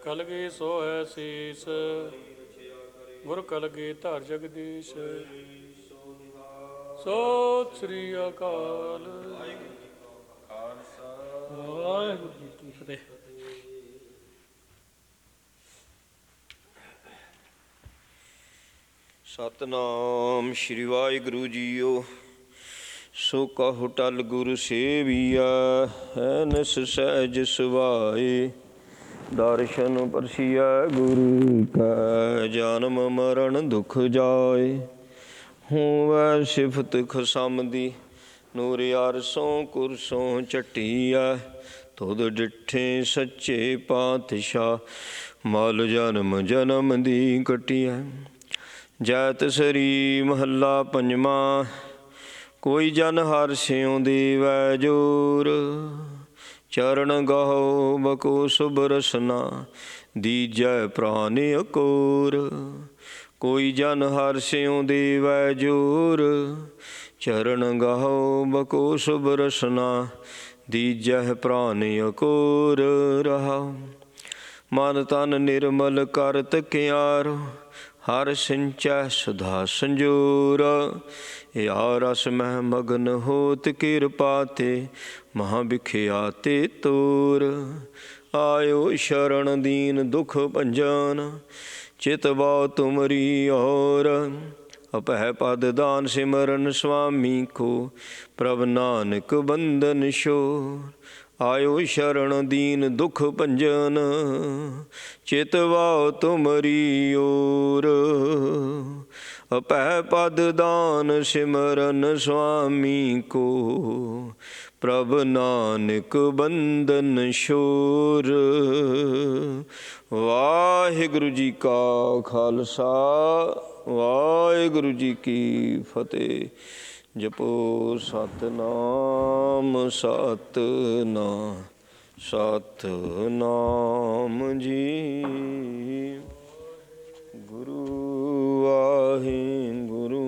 ਕਲਗੀ ਸੋਹੈ ਸੀਸ, ਗੁਰ ਕਲਗੀ ਧਰ ਜਗਦੀਸ਼। ਸਤਿ ਸ੍ਰੀ ਅਕਾਲ। ਵਾਹਿਗੁਰੂ ਜੀ ਕੀ ਫਤਿਹ। ਸਤਨਾਮ ਸ਼੍ਰੀ ਵਾਹਿਗੁਰੂ ਜੀਓ। ਸੋ ਕਹੁ ਟਲ ਗੁਰ ਸੇਵੀਆ, ਐਨਸ ਸਹਿਜ ਸੁਭਾਏ। ਦਰਸ਼ਨ ਪਰਸੀਆ ਗੁਰੂ ਕੈ, ਜਨਮ ਮਰਨ ਦੁਖ ਜਾਏ। ਹੋਵੈ ਸਿਫਤ ਖਸਮ ਦੀ, ਨੂਰ ਅਰਸੋਂ ਕੁਰਸੋਂ ਝਟੀਐ। ਤੁਧ ਡਿਠੇ ਸੱਚੇ ਪਾਤਸ਼ਾਹ, ਮਲ ਜਨਮ ਜਨਮ ਦੀ ਕੱਟੀਐ। ਜੈਤ ਸਰੀ ਮਹੱਲਾ ਪੰਜਵਾਂ। ਕੋਈ ਜਨ ਹਰਿ ਸਿਉ ਦੇਵੈ ਜੋਰ, ਚਰਨ ਗਾਹੋ ਬਕੋ ਸੁਭ ਰਸਨਾ। ਦੀਜੈ ਪ੍ਰਾਨ ਅਕੋਰ। ਕੋਈ ਜਨ ਹਰਿ ਸਿਉ ਦੇਵੈ ਜੋਰ, ਚਰਨ ਗਾਹੋ ਬਕੋ ਸੁਭ ਰਸਨਾ। ਦੀਜੈ ਪ੍ਰਾਨ ਅਕੋਰ। ਰਹਾਉ ਮਨ ਤਨ ਨਿਰਮਲ ਕਰਤ ਕਿਆਰੋ, ਹਰਿ ਸਿੰਚੈ ਸੁਧਾ ਸੰਜੋਰ। ਯਾ ਰਸ ਮਹਿ ਮਗਨ ਹੋਤ ਕਿਰਪਾ ਤੇ, ਮਹਾ ਬਿਖਿਆਤੇ ਤੋਰ। ਆਇਓ ਸ਼ਰਨ ਦੀਨ ਦੁਖ ਭੰਜਨ, ਚਿਤ ਬਉ ਤੁਮਰੀ ਔਰ। ਅਭੈ ਪਦ ਦਾਨ ਸਿਮਰਨ ਸੁਆਮੀ ਕੋ, ਪ੍ਰਭ ਨਾਨਕ ਬੰਦਨ ਛੋਰ। ਆਇਓ ਸ਼ਰਨ ਦੀਨ ਦੁਖ ਭੰਜਨ, ਚਿਤ ਬਉ ਤੁਮਰੀ ਔਰ। ਅਭੈ ਪਦ ਦਾਨ ਸਿਮਰਨ ਸੁਆਮੀ ਕੋ, ਪ੍ਰਭ ਨਾਨਕ ਬੰਦਨ ਛੋਰ। ਵਾਹਿਗੁਰੂ ਜੀ ਕਾ ਖਾਲਸਾ, ਵਾਹਿਗੁਰੂ ਜੀ ਕੀ ਫਤਿਹ। ਜਪੋ ਸਤਿਨਾਮ ਸਤਿਨਾਮ ਸਤਿਨਾਮ ਜੀ। ਗੁਰੂ ਵਾਹਿਗੁਰੂ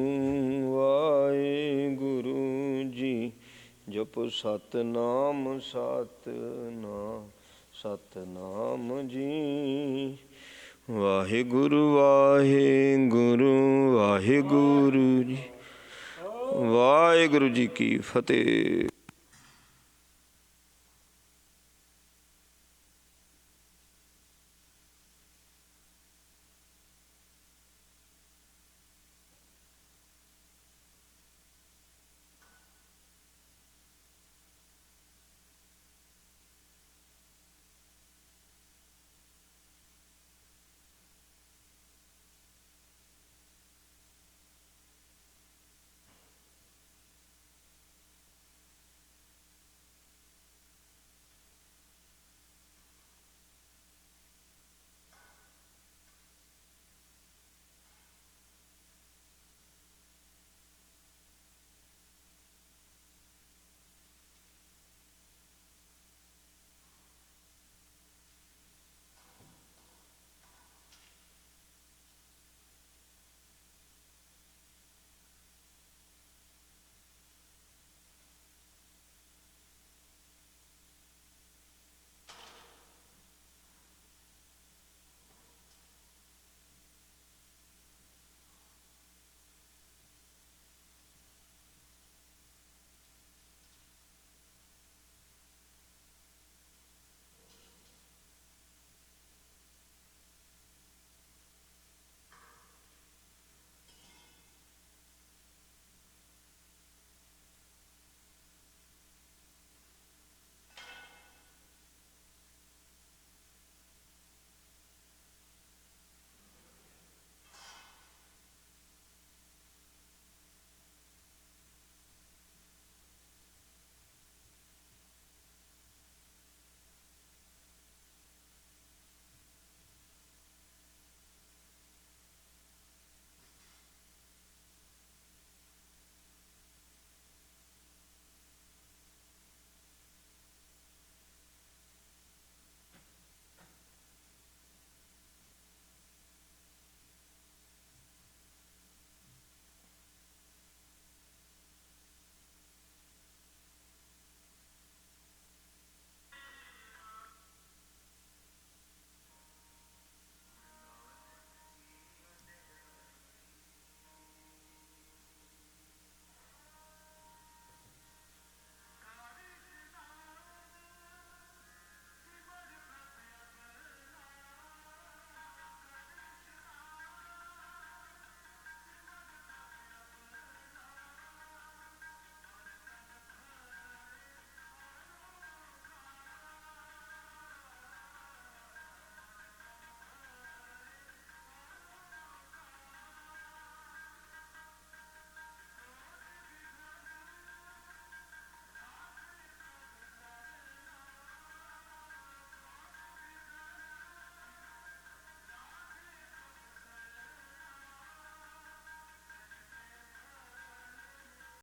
ਵਾਹਿਗੁਰੂ ਜੀ। ਜਪੋ ਸਤਿਨਾਮ ਸਤਿਨਾਮ ਸਤਿਨਾਮ ਜੀ। ਵਾਹਿਗੁਰੂ ਵਾਹਿਗੁਰੂ ਵਾਹਿਗੁਰੂ ਜੀ। ਵਾਹਿਗੁਰੂ ਜੀ ਕੀ ਫਤਿਹ।